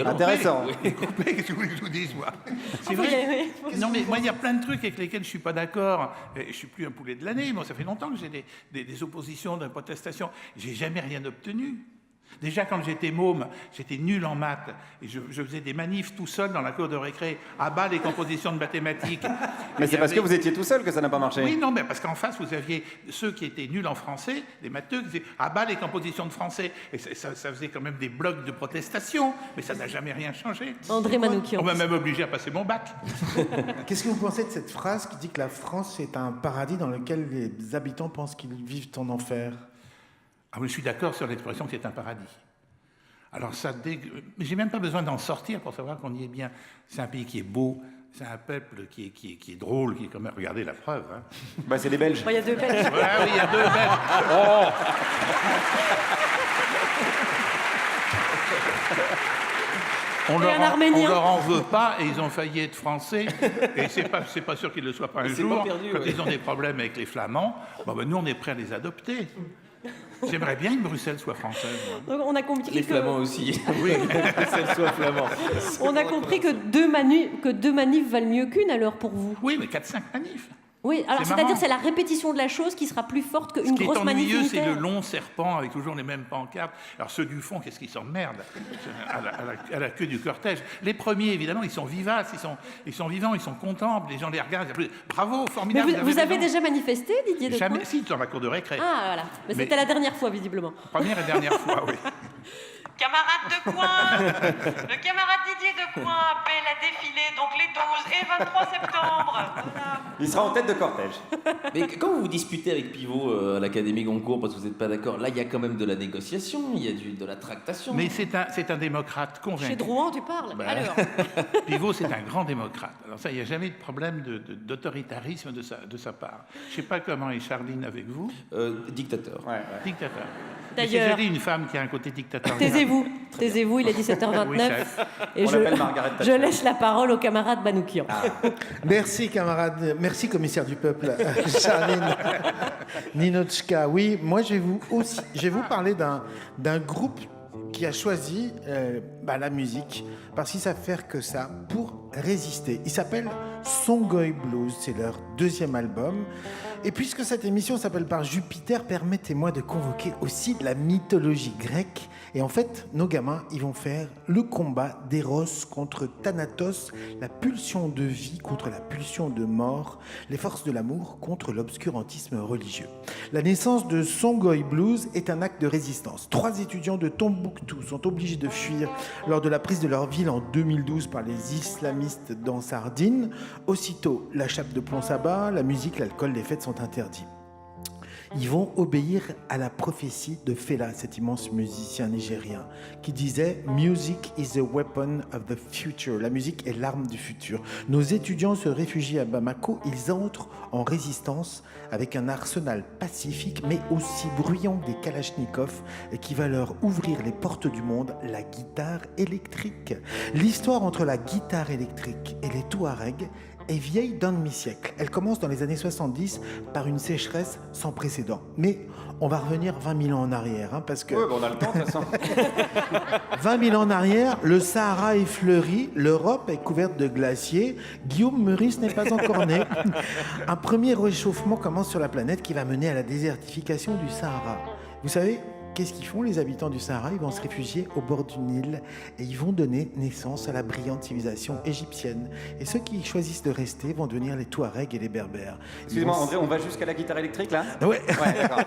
Intéressant. Qu'est-ce que vous voulez que je vous dise, moi? C'est vrai. Non, mais moi, il y a plein de trucs avec lesquels je ne suis pas d'accord. Je ne suis plus un poulet de l'année. Moi, ça fait longtemps que j'ai des oppositions, des protestations. Je n'ai jamais rien obtenu. Déjà, quand j'étais môme, j'étais nul en maths. Et je faisais des manifs tout seul dans la cour de récré, à bas les compositions de mathématiques. Mais c'est parce que vous étiez tout seul que ça n'a pas marché. Oui, non, mais parce qu'en face, vous aviez ceux qui étaient nuls en français, les matheux, qui disaient à bas les compositions de français. Et ça faisait quand même des blocs de protestation, mais ça n'a jamais rien changé. André Manoukian. On m'a même obligé à passer mon bac. Qu'est-ce que vous pensez de cette phrase qui dit que la France est un paradis dans lequel les habitants pensent qu'ils vivent en enfer? Ah oui, je suis d'accord sur l'expression que c'est un paradis. Alors ça, mais j'ai même pas besoin d'en sortir pour savoir qu'on y est bien. C'est un pays qui est beau, c'est un peuple qui est drôle, qui est comme... Regardez la preuve. Hein. Bah c'est les Belges. Il y a 2 Belges. Ouais, oui, il y a 2 Belges. Oh. On leur en veut pas et ils ont failli être français et c'est pas sûr qu'ils le soient pas un jour. Quand ils ont des problèmes avec les Flamands, nous on est prêts à les adopter. J'aimerais bien que Bruxelles soit française. Donc on a compris les Flamands aussi. Oui, Bruxelles soit flamand. On a compris que deux manifs valent mieux qu'une alors pour vous. Oui, mais 4-5 manifs. Oui, alors c'est-à-dire c'est la répétition de la chose qui sera plus forte qu'une grosse manif unitaire. Ce qui est ennuyeux, c'est le long serpent avec toujours les mêmes pancartes. Alors ceux du fond, qu'est-ce qu'ils s'emmerdent à la queue du cortège. Les premiers, évidemment, ils sont vivaces, ils sont vivants, ils sont contents, les gens les regardent, ils applaudissent. Bravo, formidable. Mais vous avez déjà manifesté, Didier Decoing? Si, dans la cour de récré. Ah, voilà. Mais c'était la dernière fois, visiblement. Première et dernière fois, oui. Camarade Decoing, le camarade Didier Decoing appelle à défiler donc les 12 et 23 septembre. Voilà. Il sera en tête de cortège. Mais quand vous vous disputez avec Pivot à l'Académie Goncourt parce que vous n'êtes pas d'accord, là il y a quand même de la négociation, il y a de la tractation. Mais c'est un démocrate convaincu. Chez Drouin, tu parles. Alors. Pivot, c'est un grand démocrate. Alors ça, il n'y a jamais de problème d'autoritarisme de sa part. Je ne sais pas comment est Charline avec vous. Dictateur. Ouais. Dictateur. D'ailleurs. J'ai dit une femme qui a un côté dictatorial. Taisez-vous. taisez-vous. Taisez-vous, il est 17h29. Oui, chef. Et On l'appelle Margaret je Thatcher. laisse la parole au camarade Manoukian. Merci, camarade. Merci, commissaire du peuple. Charline Ninotchka. Oui, moi, je vais vous parler d'un groupe qui a choisi la musique, parce qu'ils savent faire que ça, pour résister. Il s'appelle Songoy Blues, c'est leur 2e album. Et puisque cette émission s'appelle Par Jupiter, permettez-moi de convoquer aussi la mythologie grecque. Et en fait, nos gamins, ils vont faire le combat d'Eros contre Thanatos, la pulsion de vie contre la pulsion de mort, les forces de l'amour contre l'obscurantisme religieux. La naissance de Songoy Blues est un acte de résistance. 3 étudiants de Tombouctou sont obligés de fuir lors de la prise de leur ville en 2012 par les islamistes d'Ansardine. Aussitôt, la chape de plomb s'abat, la musique, l'alcool, les fêtes sont interdits. Ils vont obéir à la prophétie de Fela, cet immense musicien nigérien, qui disait « Music is the weapon of the future ». La musique est l'arme du futur. Nos étudiants se réfugient à Bamako. Ils entrent en résistance avec un arsenal pacifique, mais aussi bruyant des kalachnikovs, qui va leur ouvrir les portes du monde, la guitare électrique. L'histoire entre la guitare électrique et les Touaregs est vieille d'un demi-siècle. Elle commence dans les années 70 par une sécheresse sans précédent. Mais on va revenir 20 000 ans en arrière, parce que... Oui, on a le temps, de toute façon. 20 000 ans en arrière, le Sahara est fleuri, l'Europe est couverte de glaciers, Guillaume Meurice n'est pas encore né. Un premier réchauffement commence sur la planète qui va mener à la désertification du Sahara. Vous savez, qu'est-ce qu'ils font, les habitants du Sahara? Ils vont se réfugier au bord du Nil et ils vont donner naissance à la brillante civilisation égyptienne. Et ceux qui choisissent de rester vont devenir les Touaregs et les Berbères. Excusez-moi, André, on va jusqu'à la guitare électrique, là? Ouais. Ouais, d'accord.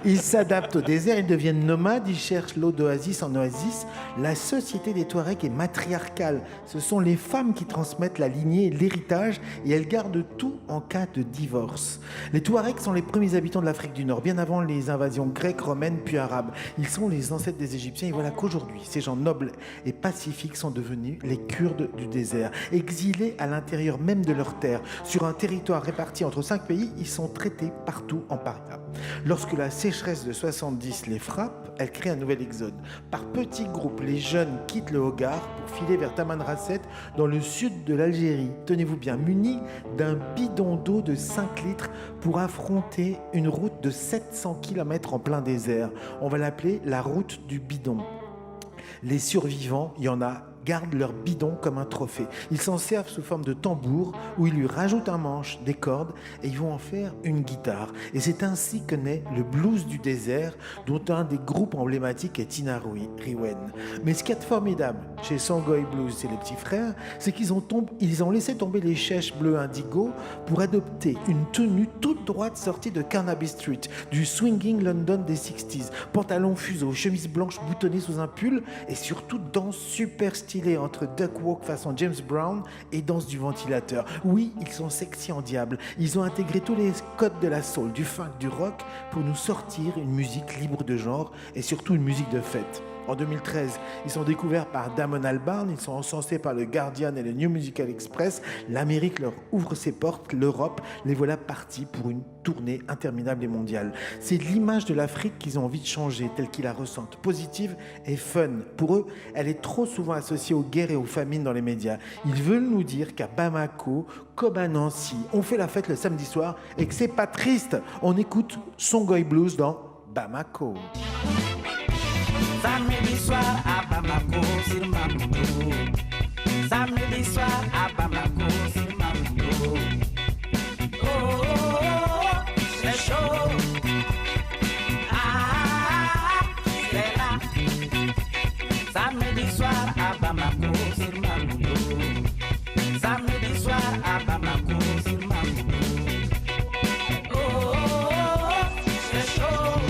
Ils s'adaptent au désert, ils deviennent nomades, ils cherchent l'eau d'oasis en oasis. La société des Touaregs est matriarcale. Ce sont les femmes qui transmettent la lignée et l'héritage et elles gardent tout en cas de divorce. Les Touaregs sont les premiers habitants de l'Afrique du Nord, bien avant les invasions grecques, romaines puis arabes. Ils sont les ancêtres des Égyptiens et voilà qu'aujourd'hui, ces gens nobles et pacifiques sont devenus les Kurdes du désert. Exilés à l'intérieur même de leur terre, sur un territoire réparti entre 5 pays, ils sont traités partout en parias. Lorsque la sécheresse de 70 les frappe, elle crée un nouvel exode. Par petits groupes, les jeunes quittent le Hogar pour filer vers Tamanrasset dans le sud de l'Algérie. Tenez-vous bien, munis d'un bidon d'eau de 5 litres pour affronter une route de 700 km en plein désert. On va l'appeler la route du bidon. Les survivants, il y en a, gardent leur bidon comme un trophée. Ils s'en servent sous forme de tambour où ils lui rajoutent un manche, des cordes et ils vont en faire une guitare. Et c'est ainsi que naît le blues du désert dont un des groupes emblématiques est Tina Riwen. Mais ce qui est formidable chez Songoy Blues et les petits frères, c'est qu'ils ont laissé tomber les chèches bleues indigo pour adopter une tenue toute droite sortie de Carnaby Street, du swinging London des 60s. Pantalon fuseau, chemise blanche boutonnée sous un pull et surtout danse super stylée entre duck-walk façon James Brown et danse du ventilateur. Oui, ils sont sexy en diable. Ils ont intégré tous les codes de la soul, du funk, du rock pour nous sortir une musique libre de genre et surtout une musique de fête. En 2013, ils sont découverts par Damon Albarn, ils sont encensés par le Guardian et le New Musical Express. L'Amérique leur ouvre ses portes, l'Europe, les voilà partis pour une tournée interminable et mondiale. C'est l'image de l'Afrique qu'ils ont envie de changer, telle qu'ils la ressentent, positive et fun. Pour eux, elle est trop souvent associée aux guerres et aux famines dans les médias. Ils veulent nous dire qu'à Bamako, comme à Nancy, on fait la fête le samedi soir et que c'est pas triste. On écoute Songoy Blues dans Bamako. Samedi soir à Bamako, sur Mamoudo. Samedi soir à Bamako, sur Mamoudo. Oh, oh, oh, c'est chaud. Ah, c'est là. Samedi soir à Bamako, sur Mamoudo. Samedi soir à Bamako, sur Mamoudo. Oh, oh, oh, c'est chaud.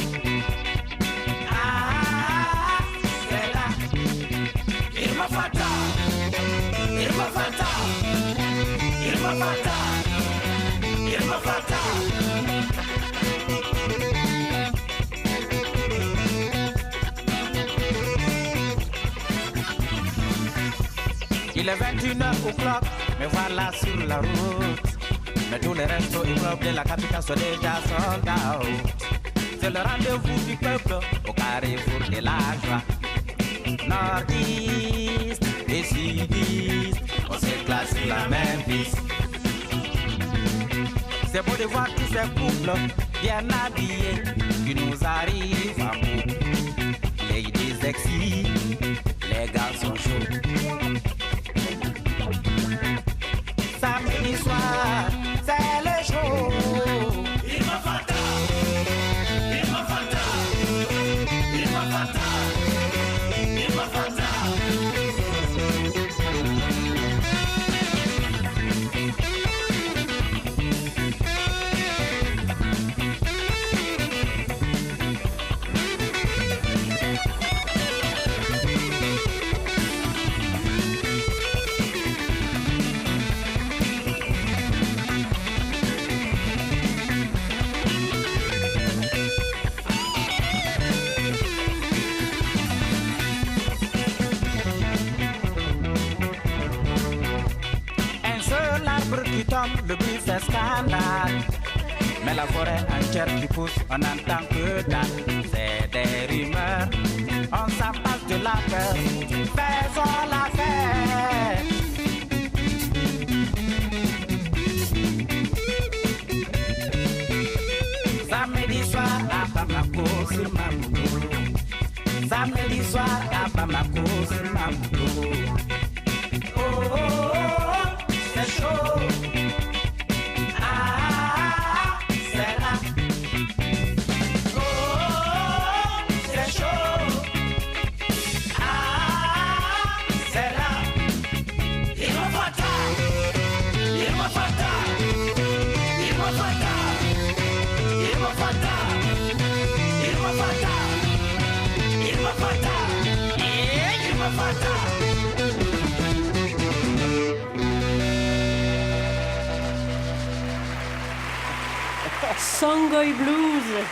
Il est 21h, mais voilà sur la route. Mais tous les restos immeubles de la capitale sont déjà sold out. C'est le rendez-vous du peuple au carrefour de la joie. nordistes et sudistes, on s'éclate sur la même piste. C'est beau de voir tous ces couples bien habillés qui nous arrivent à bout. Ladies sexy, les garçons chauds. Samedi soir, c'est le show. Il m'a fata, il m'a fata, il m'a fata, il m'a fata. Le bruit fait scandale, mais la forêt entière qui pousse, on n'entend que dalle. C'est des rumeurs, on s'appasse de la peur, faisons la fête. Samedi soir à Bamako sur Mamoukou. Samedi soir à Bamako sur Mamoukou. Oh, oh, oh, oh, c'est chaud. Sangoy Blues,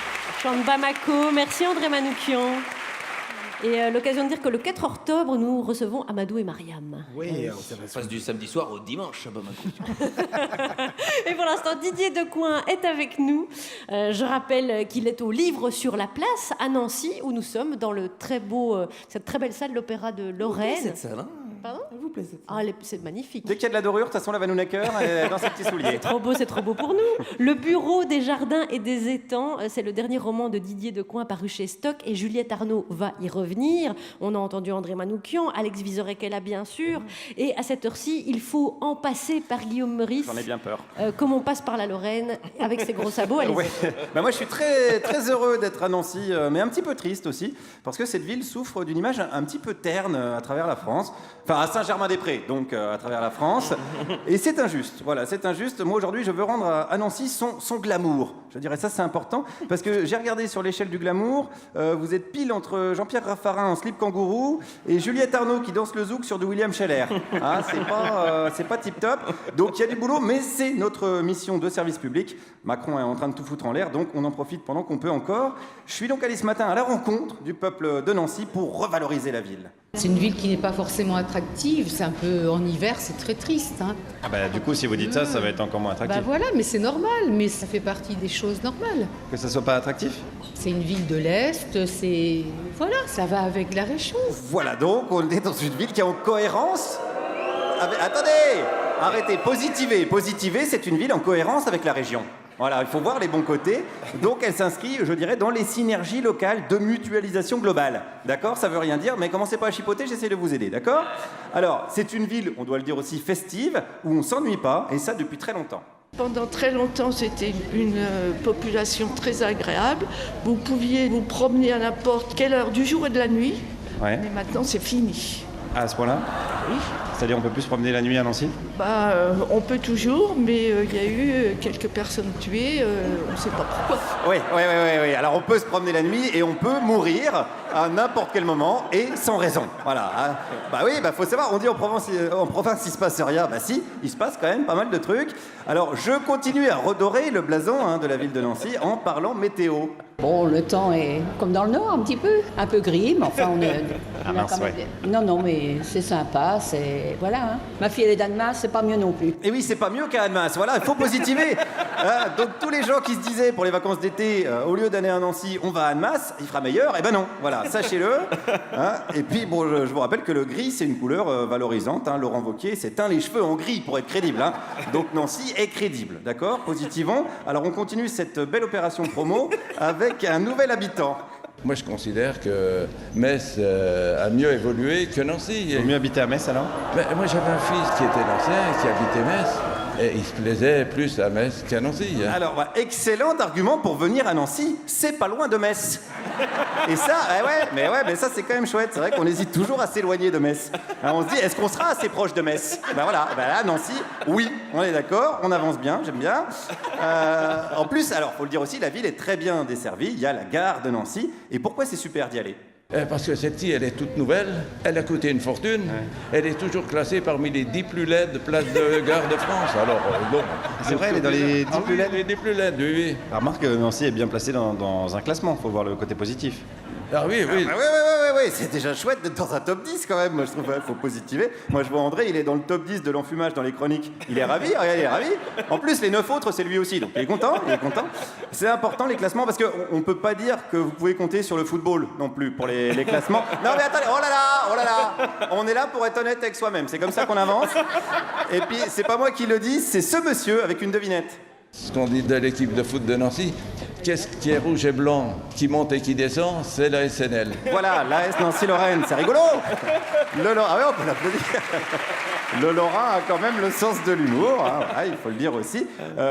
chante Bamako. Merci André Manoukian. Et l'occasion de dire que le 4 octobre, nous recevons Amadou et Mariam. Oui, on passe du samedi soir au dimanche à Bamako. Et pour l'instant, Didier Decoing est avec nous. Je rappelle qu'il est au Livre sur la Place à Nancy, où nous sommes dans le très beau, cette très belle salle l'Opéra de Lorraine. Cette salle, hein. Pardon ? Elle vous plaît cette Ah, c'est magnifique. Dès qu'il y a de la dorure, de toute façon, la Vanounaker est dans ses petits souliers. C'est trop beau pour nous. Le Bureau des jardins et des étangs, c'est le dernier roman de Didier Decoing paru chez Stock et Juliette Arnaud va y revenir. On a entendu André Manoukian, Alex Vizorek-Ella bien sûr. Et à cette heure-ci, il faut en passer par Guillaume Meurice. J'en ai bien peur. Comme on passe par la Lorraine avec ses gros sabots. Ouais. Moi, je suis très, très heureux d'être à Nancy, mais un petit peu triste aussi, parce que cette ville souffre d'une image un petit peu terne à travers la France. Enfin, à Saint-Germain-des-Prés, donc à travers la France. Et c'est injuste. Voilà, c'est injuste. Moi, aujourd'hui, je veux rendre à Nancy son glamour. Je dirais ça, c'est important, parce que j'ai regardé sur l'échelle du glamour. Vous êtes pile entre Jean-Pierre Raffarin en slip kangourou et Juliette Arnaud qui danse le zouk sur du William Scheller. Hein, c'est pas tip-top. Donc, il y a du boulot, mais c'est notre mission de service public. Macron est en train de tout foutre en l'air, donc on en profite pendant qu'on peut encore. Je suis donc allé ce matin à la rencontre du peuple de Nancy pour revaloriser la ville. C'est une ville qui n'est pas forcément attractive, c'est un peu en hiver, c'est très triste. Hein. Ah bah, du coup, si vous dites ça, ça va être encore moins attractif. Bah voilà, mais c'est normal, mais ça fait partie des choses normales. Que ça soit pas attractif ? C'est une ville de l'Est, c'est... Voilà, ça va avec la région. Voilà, donc on est dans une ville qui est en cohérence avec... Attendez ! Arrêtez, positiver, c'est une ville en cohérence avec la région. Voilà, il faut voir les bons côtés. Donc elle s'inscrit, je dirais, dans les synergies locales de mutualisation globale. D'accord ? Ça veut rien dire, mais commencez pas à chipoter, j'essaie de vous aider, d'accord ? Alors, c'est une ville, on doit le dire aussi, festive, où on s'ennuie pas, et ça depuis très longtemps. Pendant très longtemps, c'était une population très agréable. Vous pouviez vous promener à n'importe quelle heure du jour et de la nuit. Ouais. Mais maintenant, c'est fini. Ah, à ce point-là ? Oui. C'est-à-dire on peut plus se promener la nuit à Nancy ? On peut toujours, mais il y a eu quelques personnes tuées, on ne sait pas pourquoi. Oui. Alors on peut se promener la nuit et on peut mourir à n'importe quel moment et sans raison. Voilà. Faut savoir, on dit en province il se passe rien. Bah si, il se passe quand même pas mal de trucs. Alors je continue à redorer le blason de la ville de Nancy en parlant météo. Bon, le temps est comme dans le Nord, un peu gris, mais enfin on est... Ah mince, ouais. Non, mais c'est sympa, c'est... ben voilà, hein. Ma fille, elle est d'Annemasse, c'est pas mieux non plus. Et oui, c'est pas mieux qu'à Annemasse, voilà, il faut positiver. Donc tous les gens qui se disaient pour les vacances d'été, au lieu d'aller à Nancy, on va à Annemasse, il fera meilleur, eh ben non, voilà, sachez-le. Hein. Et puis, bon, je vous rappelle que le gris, c'est une couleur valorisante. Hein. Laurent Wauquiez s'est teint les cheveux en gris pour être crédible. Hein. Donc Nancy est crédible, d'accord? Positivons. Alors on continue cette belle opération promo avec un nouvel habitant. Moi, je considère que Metz a mieux évolué que Nancy. Il vaut mieux habiter à Metz, alors? Moi, j'avais un fils qui était nancéen, qui habitait Metz, et il se plaisait plus à Metz qu'à Nancy. Hein. Alors, excellent argument pour venir à Nancy, c'est pas loin de Metz. Et ça, mais ça, c'est quand même chouette. C'est vrai qu'on hésite toujours à s'éloigner de Metz. Alors, on se dit, est-ce qu'on sera assez proche de Metz? Ben voilà, là, Nancy, oui, on est d'accord, on avance bien, j'aime bien. En plus, alors, faut le dire aussi, la ville est très bien desservie. Il y a la gare de Nancy. Et pourquoi c'est super d'y aller? Parce que celle-ci, elle est toute nouvelle, elle a coûté une fortune, elle est toujours classée parmi les 10 plus laides places de gare de France. Alors, bon... C'est vrai, elle est dans les 10 plus laides? Les 10 plus laides, oui. Remarque que Nancy est bien placée dans un classement, faut voir le côté positif. Ah oui. Oui, c'est déjà chouette d'être dans un top 10 quand même, moi je trouve, faut positiver. Moi je vois André, il est dans le top 10 de l'enfumage dans les chroniques. Il est ravi, regarde, il est ravi. En plus, les 9 autres, c'est lui aussi, donc il est content. C'est important les classements parce qu'on peut pas dire que vous pouvez compter sur le football non plus pour les classements. Non mais attendez, oh là là, on est là pour être honnête avec soi-même, c'est comme ça qu'on avance. Et puis, c'est pas moi qui le dis, c'est ce monsieur avec une devinette. Ce qu'on dit de l'équipe de foot de Nancy, qu'est-ce qui est rouge et blanc, qui monte et qui descend, c'est la SNL. Voilà, l'AS Nancy-Lorraine, c'est rigolo. Ah oui, on peut l'applaudir. Le Lorrain a quand même le sens de l'humour, hein, voilà, il faut le dire aussi.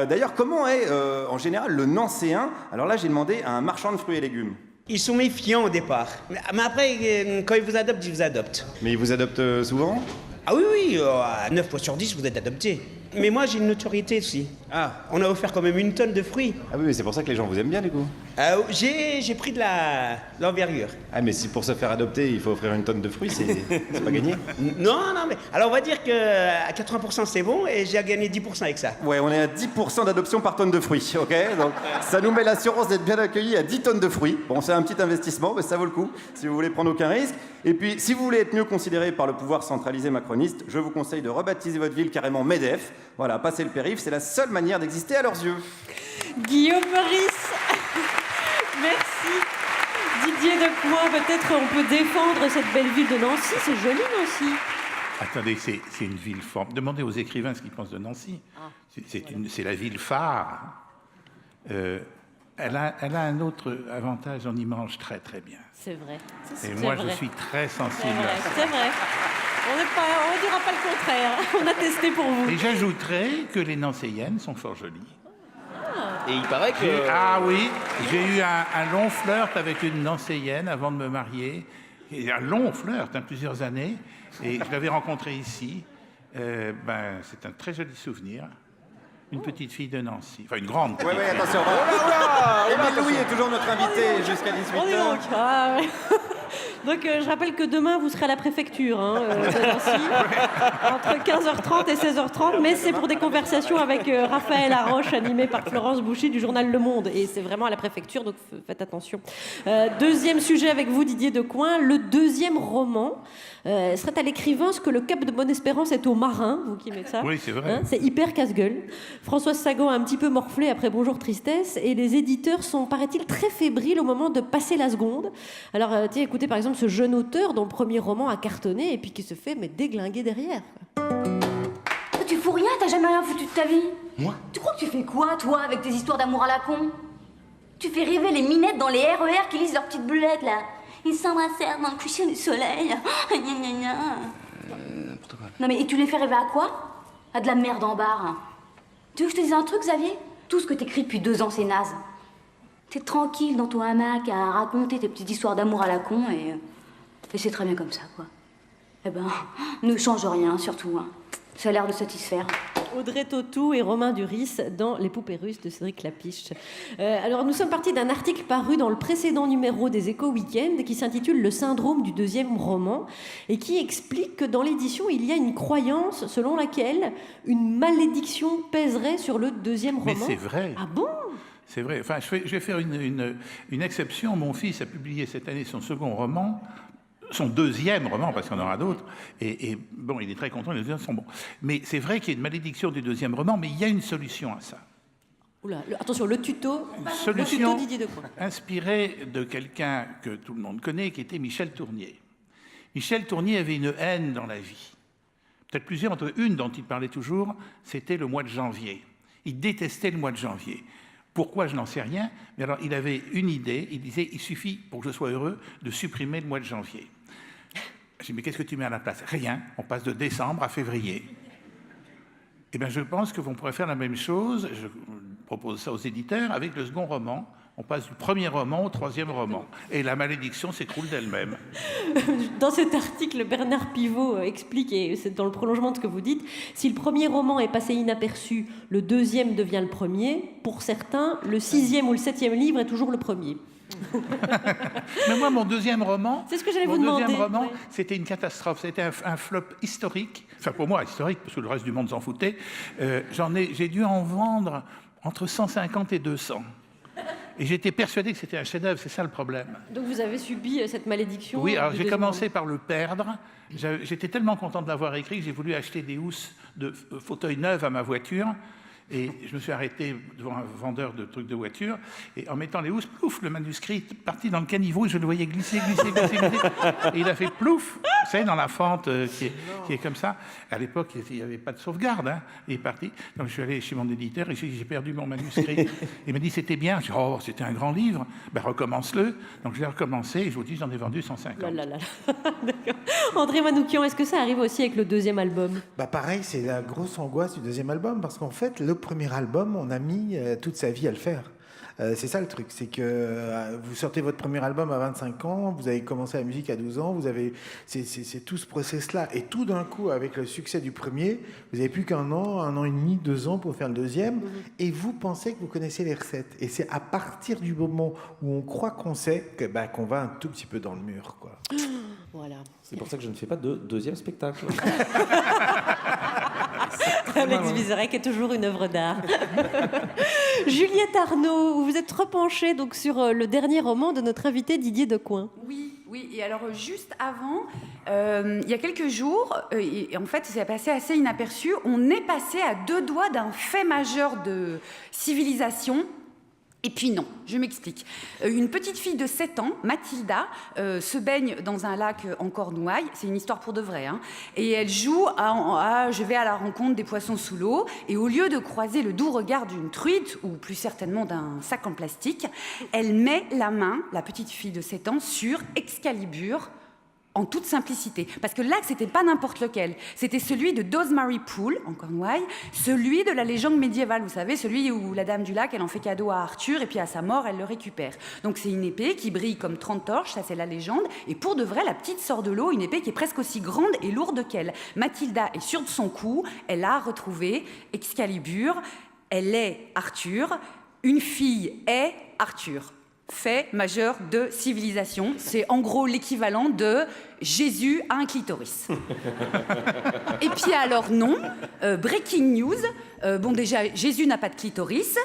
D'ailleurs, comment est en général le Nancéen? Alors là, j'ai demandé à un marchand de fruits et légumes. Ils sont méfiants au départ. Mais après, quand ils vous adoptent, Mais ils vous adoptent souvent? Ah oui, à 9 fois sur 10, vous êtes adopté. Mais moi, j'ai une notoriété aussi. Ah, on a offert quand même 1 tonne de fruits. Ah oui, mais c'est pour ça que les gens vous aiment bien, du coup. J'ai pris de l'envergure. Ah, mais si pour se faire adopter, il faut offrir 1 tonne de fruits, c'est pas gagné. Non, mais... Alors, on va dire qu'à 80%, c'est bon, et j'ai gagné 10% avec ça. Ouais, on est à 10% d'adoption par tonne de fruits, ok? Donc, ça nous met l'assurance d'être bien accueillis à 10 tonnes de fruits. Bon, c'est un petit investissement, mais ça vaut le coup, si vous voulez prendre aucun risque. Et puis, si vous voulez être mieux considéré par le pouvoir centralisé macroniste, je vous conseille de rebaptiser votre ville carrément MEDEF. Voilà, passer le périph', c'est la seule manière d'exister à leurs yeux. Guillaume Meurice, merci. Didier Decoing, peut-être on peut défendre cette belle ville de Nancy, c'est joli Nancy. Attendez, c'est une ville forme. Demandez aux écrivains ce qu'ils pensent de Nancy. C'est la ville phare. Elle a un autre avantage, on y mange très très bien. C'est vrai. Et moi, je suis très sensible à ça. C'est vrai. On ne dira pas le contraire. On a testé pour vous. Et j'ajouterais que les Nancéennes sont fort jolies. Et il paraît que... Ah oui, j'ai eu un long flirt avec une Nancéenne avant de me marier. Et un long flirt, plusieurs années. Et je l'avais rencontrée ici. C'est un très joli souvenir. Une petite fille de Nancy. Enfin, une grande petite fille. Attention. Émile Louis est toujours notre invité jusqu'à 18h. Donc, je rappelle que demain, vous serez à la préfecture de Nancy, entre 15h30 et 16h30, mais c'est pour des conversations avec Raphaël Haroche, animé par Florence Bouchy du journal Le Monde. Et c'est vraiment à la préfecture, donc faites attention. Deuxième sujet avec vous, Didier Decoing, le deuxième roman serait à l'écrivain ce que le Cap de Bonne-Espérance est au marin, vous qui aimez ça. Oui, c'est vrai. C'est hyper casse-gueule. Françoise Sagan a un petit peu morflé après Bonjour Tristesse, et les éditeurs sont, paraît-il, très fébriles au moment de passer la seconde. Alors, écoutez par exemple ce jeune auteur dont le premier roman a cartonné et puis qui se fait déglinguer derrière. Tu fous rien, t'as jamais rien foutu de ta vie. Moi? Tu crois que tu fais quoi, toi, avec tes histoires d'amour à la con? Tu fais rêver les minettes dans les RER qui lisent leurs petites boulettes, là. Ils s'embrassèrent dans le coucher du soleil. N'importe quoi. Non mais, et tu les fais rêver à quoi? À de la merde en barre. Tu veux que je te dise un truc, Xavier? Tout ce que t'écris depuis 2 ans, c'est naze. T'es tranquille dans ton hamac à raconter tes petites histoires d'amour à la con et c'est très bien comme ça, quoi. Eh ben, ne change rien, surtout. Ça a l'air de satisfaire. Audrey Tautou et Romain Duris dans Les Poupées Russes de Cédric Lapiche. Alors, nous sommes partis d'un article paru dans le précédent numéro des Échos Week-end qui s'intitule « Le syndrome du deuxième roman » et qui explique que dans l'édition, il y a une croyance selon laquelle une malédiction pèserait sur le deuxième roman. Mais c'est vrai. Ah bon ? C'est vrai. Enfin, je vais faire une exception. Mon fils a publié cette année son second roman son deuxième roman, parce qu'il y en aura d'autres, et bon, il est très content, les deux sont bons. Mais c'est vrai qu'il y a une malédiction du deuxième roman, mais il y a une solution à ça. Oula, attention, le tuto Didier Decoing. Inspirée de quelqu'un que tout le monde connaît, qui était Michel Tournier. Michel Tournier avait une haine dans la vie. Peut-être plusieurs, entre une dont il parlait toujours, c'était le mois de janvier. Il détestait le mois de janvier. Pourquoi, je n'en sais rien, mais alors il avait une idée, il disait, il suffit, pour que je sois heureux, de supprimer le mois de janvier. Je dis, mais qu'est-ce que tu mets à la place? Rien, on passe de décembre à février. Eh bien, je pense qu'on pourrait faire la même chose, je propose ça aux éditeurs, avec le second roman. On passe du premier roman au troisième roman. Et la malédiction s'écroule d'elle-même. Dans cet article, Bernard Pivot explique, et c'est dans le prolongement de ce que vous dites, si le premier roman est passé inaperçu, le deuxième devient le premier. Pour certains, le 6e ou le 7e livre est toujours le premier. Mais moi, mon deuxième roman, c'est ce que j'allais vous demander. Mon deuxième roman, c'était une catastrophe. C'était un flop historique. Enfin, pour moi, historique, parce que le reste du monde s'en foutait. J'ai dû en vendre entre 150 et 200. Et j'étais persuadé que c'était un chef-d'œuvre, c'est ça le problème. Donc vous avez subi cette malédiction? Oui, alors j'ai commencé par le perdre. J'étais tellement content de l'avoir écrit que j'ai voulu acheter des housses de fauteuils neufs à ma voiture. Et je me suis arrêté devant un vendeur de trucs de voiture, et en mettant les housses, plouf, le manuscrit est parti dans le caniveau, et je le voyais glisser. Et il a fait plouf, vous savez, dans la fente qui est comme ça. À l'époque, il n'y avait pas de sauvegarde, hein. Il est parti. Donc je suis allé chez mon éditeur, et j'ai perdu mon manuscrit. Il m'a dit, c'était bien. Je dis, oh, c'était un grand livre. Ben, recommence-le. Donc je l'ai recommencé, et je vous dis, j'en ai vendu 150. D'accord. André Manoukian, est-ce que ça arrive aussi avec le deuxième album? Bah pareil, c'est la grosse angoisse du deuxième album, parce qu'en fait, le premier album, on a mis toute sa vie à le faire. C'est ça le truc, c'est que vous sortez votre premier album à 25 ans, vous avez commencé la musique à 12 ans, c'est tout ce process-là. Et tout d'un coup, avec le succès du premier, vous n'avez plus qu'un an et demi, 2 ans pour faire le deuxième, et vous pensez que vous connaissez les recettes. Et c'est à partir du moment où on croit qu'on sait qu'on va un tout petit peu dans le mur, quoi. Voilà. C'est pour ça que je ne fais pas de deuxième spectacle. Alex Vizorek est toujours une œuvre d'art. Juliette Arnaud, vous vous êtes repenchée donc sur le dernier roman de notre invité Didier Decoing. Oui, et alors juste avant, il y a quelques jours, et en fait c'est passé assez inaperçu, on est passé à 2 doigts d'un fait majeur de civilisation. Et puis non, je m'explique. Une petite fille de 7 ans, Mathilda, se baigne dans un lac en Cornouailles. C'est une histoire pour de vrai. Hein, et elle joue à je vais à la rencontre des poissons sous l'eau. Et au lieu de croiser le doux regard d'une truite, ou plus certainement d'un sac en plastique, elle met la main, la petite fille de 7 ans, sur Excalibur, en toute simplicité. Parce que là, c'était pas n'importe lequel. C'était celui de Dozmary Pool, en Cornouailles, celui de la légende médiévale, vous savez, celui où la Dame du Lac, elle en fait cadeau à Arthur, et puis à sa mort, elle le récupère. Donc c'est une épée qui brille comme 30 torches, ça c'est la légende, et pour de vrai, la petite sort de l'eau, une épée qui est presque aussi grande et lourde qu'elle. Mathilda est sûre de son coup, elle a retrouvé Excalibur, elle est Arthur, une fille est Arthur. Fait majeur de civilisation. C'est en gros l'équivalent de Jésus a un clitoris. Et puis alors non, breaking news, bon déjà Jésus n'a pas de clitoris.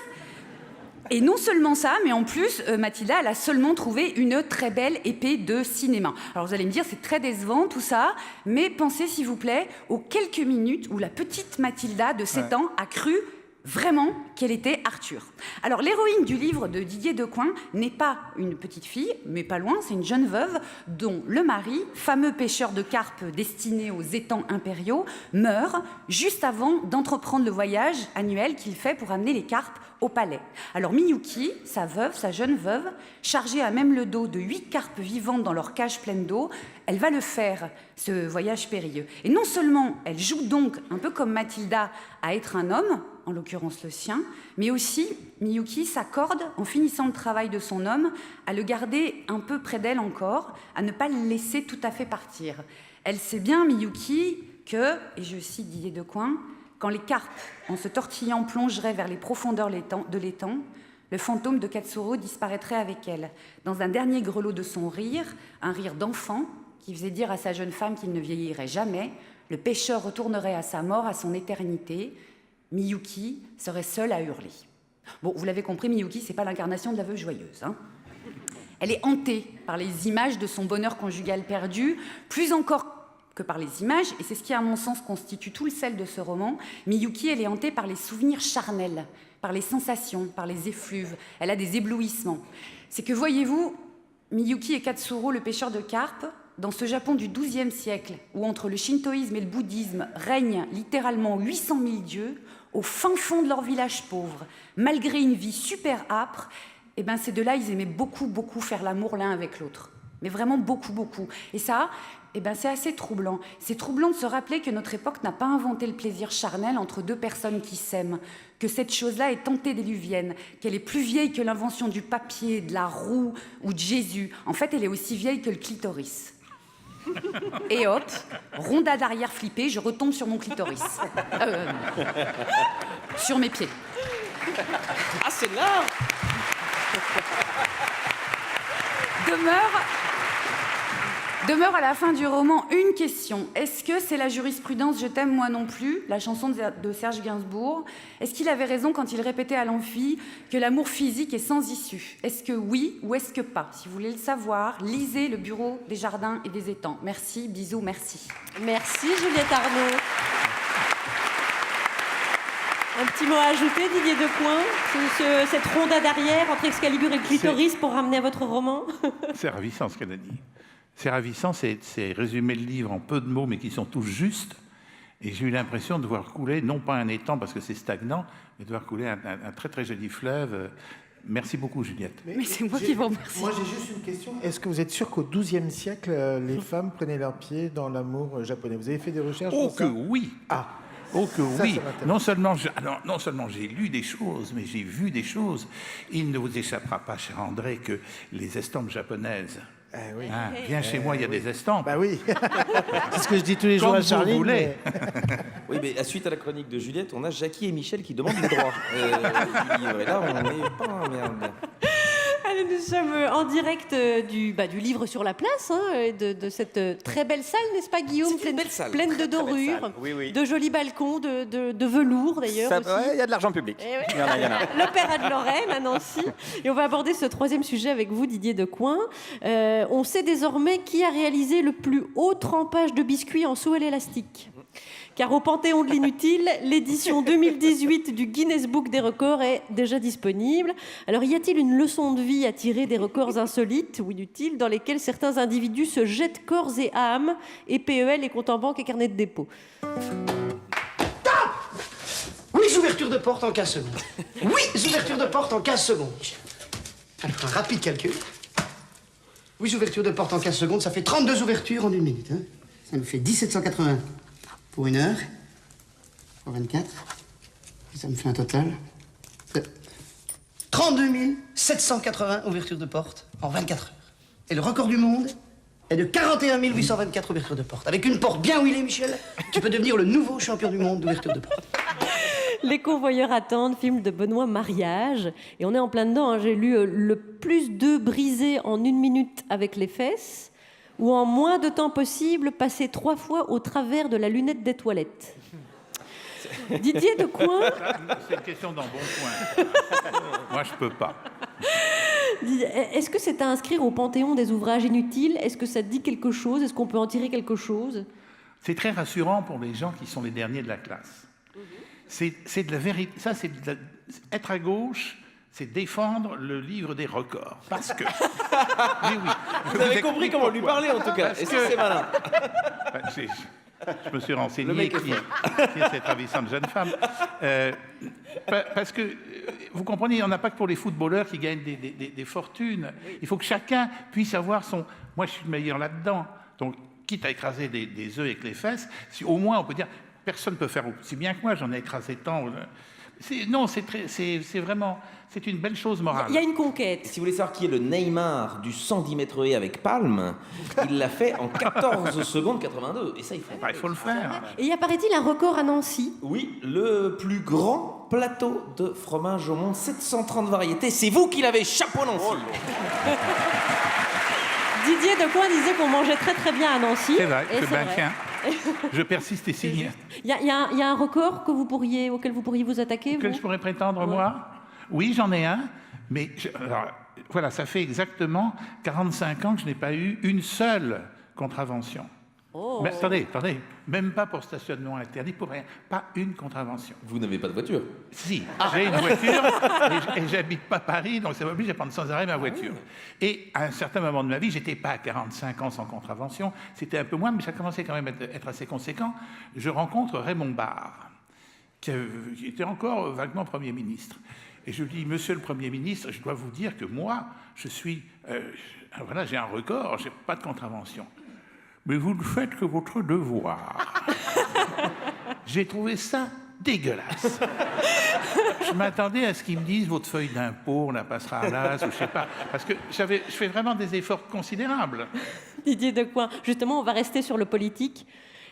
Et non seulement ça, mais en plus, Mathilda, elle a seulement trouvé une très belle épée de cinéma. Alors vous allez me dire, c'est très décevant tout ça, mais pensez s'il vous plaît aux quelques minutes où la petite Mathilda de 7 ans a cru vraiment qu'elle était Arthur. Alors l'héroïne du livre de Didier Decoing n'est pas une petite fille, mais pas loin, c'est une jeune veuve dont le mari, fameux pêcheur de carpes destiné aux étangs impériaux, meurt juste avant d'entreprendre le voyage annuel qu'il fait pour amener les carpes au palais. Alors Miyuki, sa veuve, sa jeune veuve, chargée à même le dos de 8 carpes vivantes dans leur cage pleine d'eau, elle va le faire, ce voyage périlleux. Et non seulement elle joue donc, un peu comme Mathilda, à être un homme, en l'occurrence le sien, mais aussi Miyuki s'accorde, en finissant le travail de son homme, à le garder un peu près d'elle encore, à ne pas le laisser tout à fait partir. Elle sait bien, Miyuki, que, et je cite Didier Decoing, quand les carpes, en se tortillant, plongeraient vers les profondeurs de l'étang, le fantôme de Katsuro disparaîtrait avec elle. Dans un dernier grelot de son rire, un rire d'enfant, qui faisait dire à sa jeune femme qu'il ne vieillirait jamais, le pêcheur retournerait à sa mort, à son éternité. Miyuki serait seule à hurler. Bon, vous l'avez compris, Miyuki, c'est pas l'incarnation de la veuve joyeuse. Hein. Elle est hantée par les images de son bonheur conjugal perdu, plus encore que par les images, et c'est ce qui, à mon sens, constitue tout le sel de ce roman. Miyuki, elle est hantée par les souvenirs charnels, par les sensations, par les effluves. Elle a des éblouissements. C'est que, voyez-vous, Miyuki et Katsuro, le pêcheur de carpes, dans ce Japon du XIIe siècle, où entre le shintoïsme et le bouddhisme règnent littéralement 800 000 dieux, au fin fond de leur village pauvre, malgré une vie super âpre, eh ben ces deux-là, ils aimaient beaucoup, beaucoup faire l'amour l'un avec l'autre. Mais vraiment beaucoup, beaucoup. Et ça, eh ben c'est assez troublant. C'est troublant de se rappeler que notre époque n'a pas inventé le plaisir charnel entre deux personnes qui s'aiment, que cette chose-là est antédiluvienne, qu'elle est plus vieille que l'invention du papier, de la roue ou de Jésus. En fait, elle est aussi vieille que le clitoris. Et hop, rondade arrière flippée, je retombe sur mon clitoris. Sur mes pieds. Ah, c'est là. Demeure à la fin du roman une question. Est-ce que c'est la jurisprudence « Je t'aime, moi non plus », la chanson de Serge Gainsbourg? Est-ce qu'il avait raison quand il répétait à l'amphi que l'amour physique est sans issue? Est-ce que oui ou est-ce que pas? Si vous voulez le savoir, lisez Le Bureau des jardins et des étangs. Merci, bisous, merci. Merci Juliette Arnaud. Un petit mot à ajouter, Didier Decoing, cette rondade arrière entre Excalibur et le clitoris pour ramener à votre roman? C'est ravissant ce qu'elle a dit. C'est ravissant, c'est résumer le livre en peu de mots, mais qui sont tous justes. Et j'ai eu l'impression de voir couler, non pas un étang parce que c'est stagnant, mais de voir couler un très très joli fleuve. Merci beaucoup, Juliette. Mais c'est moi qui vous remercie. Moi, j'ai juste une question. Est-ce que vous êtes sûr qu'au XIIe siècle, les femmes prenaient leurs pieds dans l'amour japonais? Vous avez fait des recherches Oh sur que ça? oui. Ah. Oh que Ça, oui. ça m'intéresse. Non seulement j'ai lu des choses, mais j'ai vu des choses. Il ne vous échappera pas, cher André, que les estampes japonaises. Oui. Hein, viens chez moi, il y a des estampes. Bah oui. C'est ce que je dis tous les jours à Charline. Vous voulez. Oui, mais suite à la chronique de Juliette, on a Jackie et Michel qui demandent le droit. Et là, on n'est pas... Merde. Allez, nous sommes en direct du livre sur la place, hein, de cette très belle salle, n'est-ce pas, Guillaume? C'est une belle salle. Pleine de Très, très belle dorures, salle. Oui, oui. de jolis balcons, de velours d'ailleurs. Ça, aussi. ouais, il y a de l'argent public. Eh oui. Il y en a, il y en a. L'Opéra de Lorraine à Nancy. Et on va aborder ce troisième sujet avec vous, Didier Decoing. On sait désormais qui a réalisé le plus haut trempage de biscuits en seau à l'élastique. Car au Panthéon de l'Inutile, l'édition 2018 du Guinness Book des records est déjà disponible. Alors, y a-t-il une leçon de vie à tirer des records insolites ou inutiles dans lesquels certains individus se jettent corps et âme, et PEL, et comptes en banque et carnet de dépôt? Oui, ouverture de porte en 15 secondes. Oui, ouverture de porte en 15 secondes. Alors, un rapide calcul. Oui, ouverture de porte en 15 secondes, ça fait 32 ouvertures en une minute. Hein. Ça nous fait 1780 pour une heure. Pour 24. Et ça me fait un total de 32 780 ouvertures de porte en 24 heures. Et le record du monde est de 41 824 ouvertures de porte. Avec une porte bien huilée, Michel, tu peux devenir le nouveau champion du monde d'ouverture de porte. Les convoyeurs attendent, film de Benoît Mariage. Et on est en plein dedans. Hein. J'ai lu le plus d'œufs brisés en une minute avec les fesses, ou en moins de temps possible, passer 3 fois au travers de la lunette des toilettes. Didier Decoing. C'est une question d'embonpoint. Moi, je peux pas. Est-ce que c'est à inscrire au panthéon des ouvrages inutiles? Est-ce que ça dit quelque chose? Est-ce qu'on peut en tirer quelque chose? C'est très rassurant pour les gens qui sont les derniers de la classe. C'est de la vérité. Ça, c'est être à gauche, c'est défendre le livre des records. Parce que. Oui, oui. Vous avez compris comment lui parler, en tout cas. Et ça, c'est malin. Je me suis renseigné qui est cette ravissante jeune femme. Parce que, vous comprenez, il n'y en a pas que pour les footballeurs qui gagnent des fortunes. Il faut que chacun puisse avoir son... Moi, je suis le meilleur là-dedans. Donc, quitte à écraser des œufs avec les fesses, si au moins on peut dire... Personne ne peut faire aussi bien que moi, j'en ai écrasé tant. Non, c'est vraiment... C'est une belle chose morale. Il y a une conquête. Si vous voulez savoir qui est le Neymar du 110 mètres haies avec palme, il l'a fait en 14 secondes 82. Et ça, il faut le faire. Et il y a, paraît-il, un record à Nancy. Oui, le plus grand plateau de fromage au monde, 730 variétés. C'est vous qui l'avez, chapeau Nancy. Didier Decoing disait qu'on mangeait très très bien à Nancy. C'est vrai, c'est bien tiens. Je persiste et signe. Il y a un record auquel vous pourriez vous attaquer? Auquel je pourrais prétendre, moi? Oui, j'en ai un. Mais voilà, ça fait exactement 45 ans que je n'ai pas eu une seule contravention. Oh. Mais attendez, même pas pour stationnement interdit, pour rien, pas une contravention. Vous n'avez pas de voiture? Si, j'ai une voiture et j'habite pas Paris, donc ça m'oblige à prendre sans arrêt ma voiture. Et à un certain moment de ma vie, j'étais pas à 45 ans sans contravention, c'était un peu moins, mais ça commençait quand même à être assez conséquent. Je rencontre Raymond Barre, qui était encore vaguement Premier ministre. Et je lui dis, Monsieur le Premier ministre, je dois vous dire que moi, je suis... voilà, j'ai un record, j'ai pas de contravention. Mais vous ne faites que votre devoir. J'ai trouvé ça dégueulasse. Je m'attendais à ce qu'ils me disent votre feuille d'impôt, on la passera à l'as, ou je sais pas. Parce que je fais vraiment des efforts considérables. Didier Decoing, justement, on va rester sur le politique.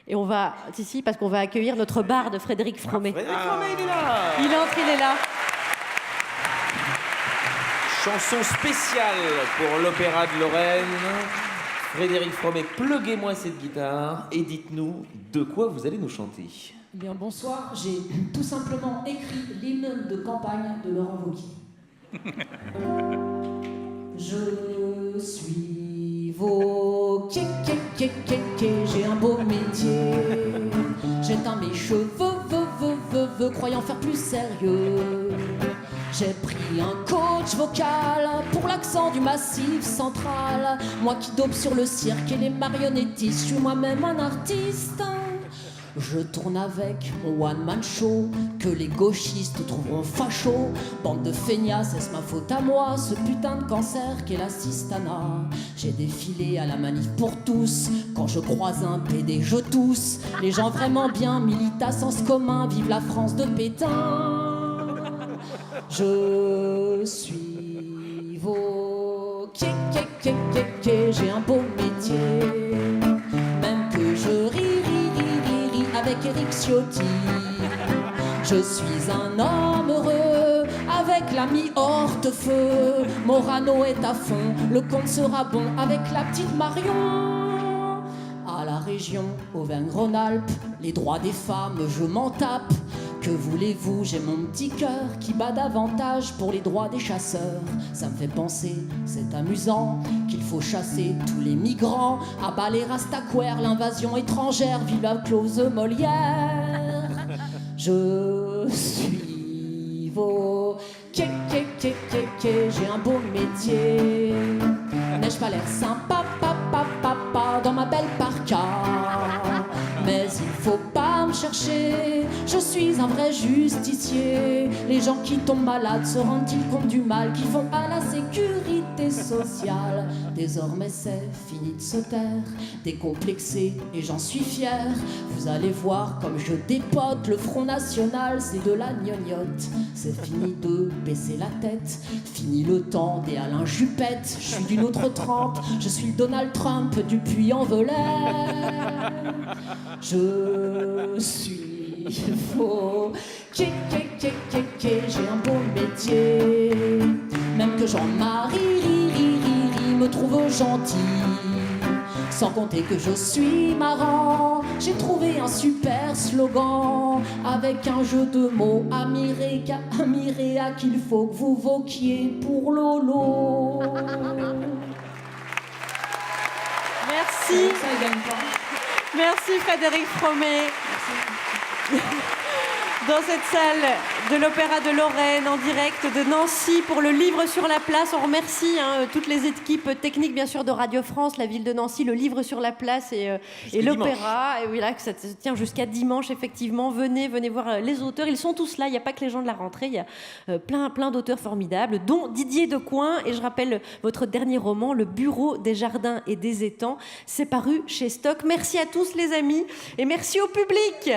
Et on va, ici, parce qu'on va accueillir notre barde Frédéric Fromet. Frédéric Fromet, il est là. Il entre, il est là. Chanson spéciale pour l'Opéra de Lorraine. Frédéric Fromet, pluguez-moi cette guitare et dites-nous de quoi vous allez nous chanter. Eh bien, bonsoir. J'ai tout simplement écrit l'hymne de campagne de Laurent Wauquiez. Je suis Wauquiez, j'ai un beau métier. J'éteins mes cheveux, croyant faire plus sérieux. J'ai pris un coach vocal pour l'accent du Massif central. Moi qui dope sur le cirque et les marionnettistes, je suis moi-même un artiste. Je tourne avec mon one-man show que les gauchistes trouveront facho. Bande de feignasses, est-ce ma faute à moi, ce putain de cancer qu'est l'assistanat? J'ai défilé à la manif pour tous. Quand je croise un PD, je tousse. Les gens vraiment bien militent à sens commun. Vive la France de Pétain. Je suis Wauquiez, j'ai un beau métier. Même que je ris avec Éric Ciotti. Je suis un homme heureux avec l'ami Hortefeux. Morano est à fond, le compte sera bon avec la petite Marion. À la région Auvergne-Rhône-Alpes, les droits des femmes, je m'en tape. Que voulez-vous, j'ai mon petit cœur qui bat davantage pour les droits des chasseurs. Ça me fait penser, c'est amusant, qu'il faut chasser tous les migrants. À bas les rastaquaires, l'invasion étrangère, vive la clause Molière. Je suis Wauquiez, j'ai un beau métier. N'ai-je pas l'air sympa, papa, dans ma belle parka? Mais il faut pas me chercher, je suis un vrai justicier. Les gens qui tombent malades se rendent-ils compte du mal qu'ils font à la sécurité sociale? Désormais c'est fini de se taire, décomplexé et j'en suis fier. Vous allez voir comme je dépote, le Front National c'est de la gnognotte. C'est fini de baisser la tête, fini le temps des Alain Juppé. Je suis d'une autre trempe, je suis le Donald Trump du Puy-en-Velay. Je suis Wauquiez, j'ai un beau métier. Même que Jean-Marie me trouve gentil. Sans compter que je suis marrant, j'ai trouvé un super slogan avec un jeu de mots Amiréa qu'il faut que vous voquiez pour Lolo. Merci. Ça ne gagne pas. Merci Frédéric Fromet. Dans cette salle de l'Opéra de Lorraine, en direct de Nancy, pour le livre sur la place. On remercie toutes les équipes techniques, bien sûr, de Radio France, la ville de Nancy, le livre sur la place et l'Opéra. Et voilà, que ça se tient jusqu'à dimanche, effectivement. Venez voir les auteurs. Ils sont tous là. Il n'y a pas que les gens de la rentrée. Il y a plein d'auteurs formidables, dont Didier Decoing. Et je rappelle votre dernier roman, Le Bureau des jardins et des étangs. C'est paru chez Stock. Merci à tous, les amis. Et merci au public.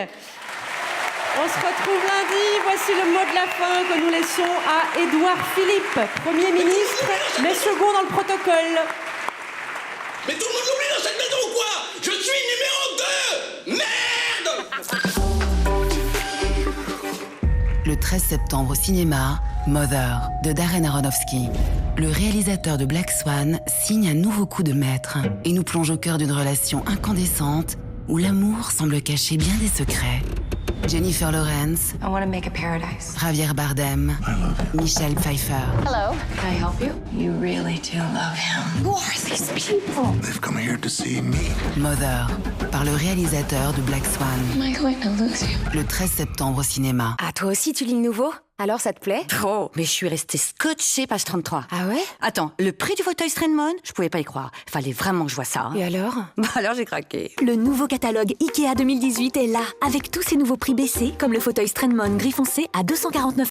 On se retrouve lundi. Voici le mot de la fin que nous laissons à Édouard Philippe, Premier ministre, mais second dans le protocole. Mais tout le monde l'oublie dans cette maison ou quoi? Je suis numéro 2! Merde! Le 13 septembre au cinéma, Mother, de Darren Aronofsky. Le réalisateur de Black Swan signe un nouveau coup de maître et nous plonge au cœur d'une relation incandescente où l'amour semble cacher bien des secrets. Jennifer Lawrence, I want to make a paradise. Javier Bardem, Michelle Pfeiffer. Hello. Can I help you? You really do love him. Who are these people? They've come here to see me. Mother, par le réalisateur de Black Swan. Am I going to lose you? Le 13 septembre au cinéma. Ah, toi aussi, tu lis le nouveau? Alors, ça te plaît? Trop. Mais je suis restée scotchée, page 33. Ah ouais? Attends, le prix du fauteuil Strandman? Je pouvais pas y croire. Fallait vraiment que je vois ça. Hein. Et alors? Bah alors, j'ai craqué. Le nouveau catalogue IKEA 2018 est là, avec tous ces nouveaux prix baissés, comme le fauteuil Strandman gris foncé à 249